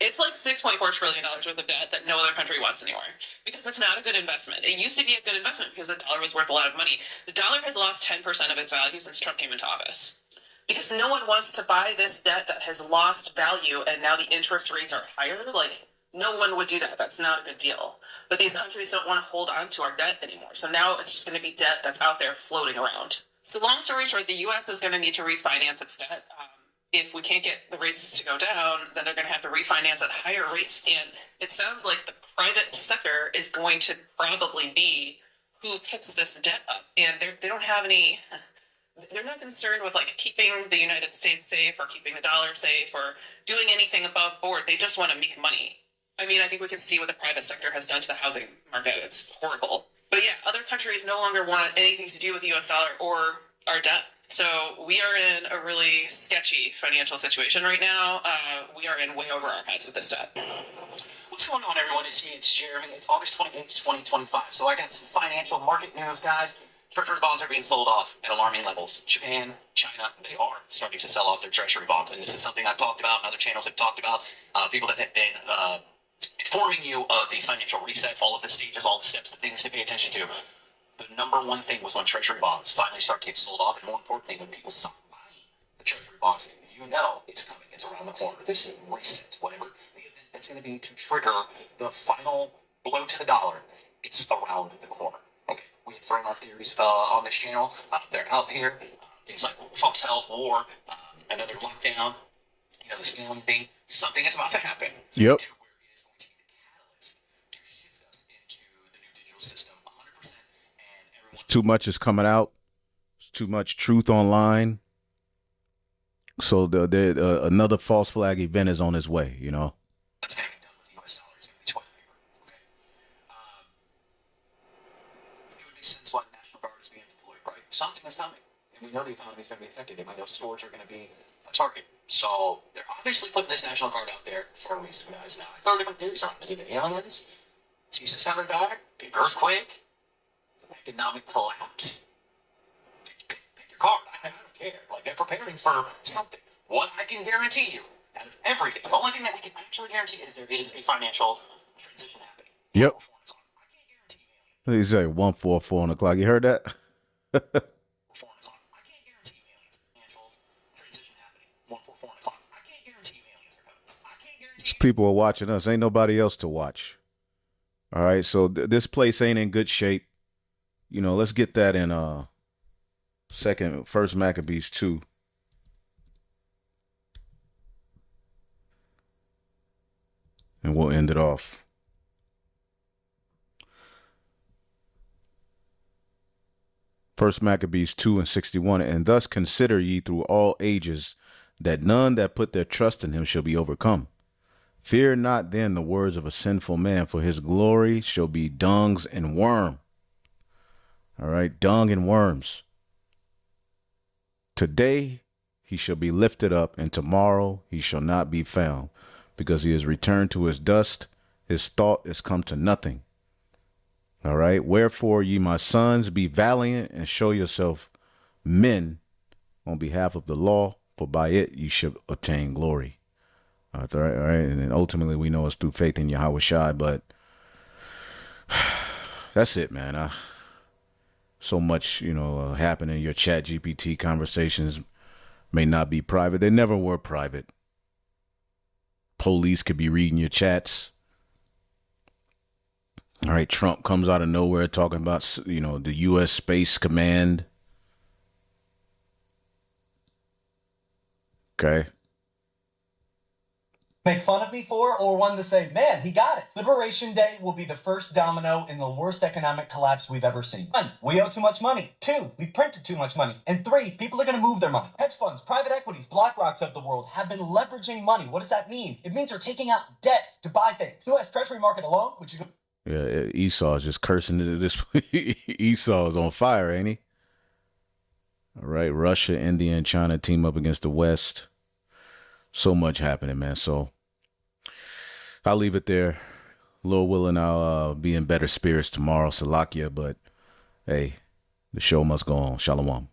it's like $6.4 trillion worth of debt that no other country wants anymore because it's not a good investment. It used to be a good investment because the dollar was worth a lot of money. The dollar has lost 10% of its value since Trump came into office. Because no one wants to buy this debt that has lost value and now the interest rates are higher. Like, no one would do that. That's not a good deal. But these countries don't want to hold on to our debt anymore. So now it's just going to be debt that's out there floating around. So long story short, the U.S. is going to need to refinance its debt. If we can't get the rates to go down, then they're going to have to refinance at higher rates. And it sounds like the private sector is going to probably be who picks this debt up. And they don't have any... They're not concerned with like keeping the United States safe or keeping the dollar safe or doing anything above board. They just want to make money. I mean, I think we can see what the private sector has done to the housing market. It's horrible. But yeah, other countries no longer want anything to do with the U.S. dollar or our debt. So we are in a really sketchy financial situation right now. We are in way over our heads with this debt. What's going on, everyone? It's Jeremy. It's August 28th, 2025. So I got some financial market news, guys. Treasury bonds are being sold off at alarming levels. Japan, China, they are starting to sell off their treasury bonds. And this is something I've talked about and other channels have talked about. People that have been informing you of the financial reset, all of the stages, all the steps, the things to pay attention to. The number one thing was when treasury bonds finally start to get sold off. And more importantly, when people stop buying the treasury bonds, you know it's coming. It's around the corner. This is reset, whatever the event that's going to be to trigger the final blow to the dollar. It's around the corner. Okay, we have thrown our theories on this channel. They're out here. Things like Trump's health, war, another lockdown, you know, the scaling thing. Something is about to happen. Yep. Too much is coming out. Too much truth online. So another false flag event is on its way, you know. is coming. And we know the economy is going to be affected. And we know stores are going to be a target. So they're obviously putting this National Guard out there for a reason, guys. Now, I throw different theories on. Is it aliens? Jesus coming back? Big earthquake? Economic collapse? Pick your card. I don't care. Like, they're preparing for something. What I can guarantee you, out of everything, the only thing that we can actually guarantee is there is a financial transition happening. Yep. He say 144 on the clock. You heard that? People are watching us. Ain't nobody else to watch. All right, so this place ain't in good shape. You know, let's get that in First Maccabees 2. And we'll end it off. First Maccabees 2:61, and thus consider ye through all ages that none that put their trust in him shall be overcome. Fear not then the words of a sinful man, for his glory shall be dungs and worm. All right, dung and worms. Today he shall be lifted up, and tomorrow he shall not be found, because he is returned to his dust. His thought is come to nothing. All right. Wherefore, ye my sons, be valiant and show yourself men on behalf of the law, for by it you shall obtain glory. All right. All right. And then ultimately, we know it's through faith in Yahweh Shai, but that's it, man. So much, happening. Your Chat GPT conversations may not be private. They never were private. Police could be reading your chats. All right, Trump comes out of nowhere talking about, the U.S. Space Command. Okay. Make fun of me for, or one to say, man, he got it. Liberation Day will be the first domino in the worst economic collapse we've ever seen. 1, we owe too much money. 2, we printed too much money. And 3, people are going to move their money. Hedge funds, private equities, BlackRocks of the world have been leveraging money. What does that mean? It means they're taking out debt to buy things. The U.S. Treasury market alone, which is... Yeah, Esau is just cursing this. Esau is on fire, ain't he? All right, Russia, India, and China team up against the West. So much happening, man. So I'll leave it there. Lord willing, I'll be in better spirits tomorrow, Salakia. But hey, the show must go on. Shalom.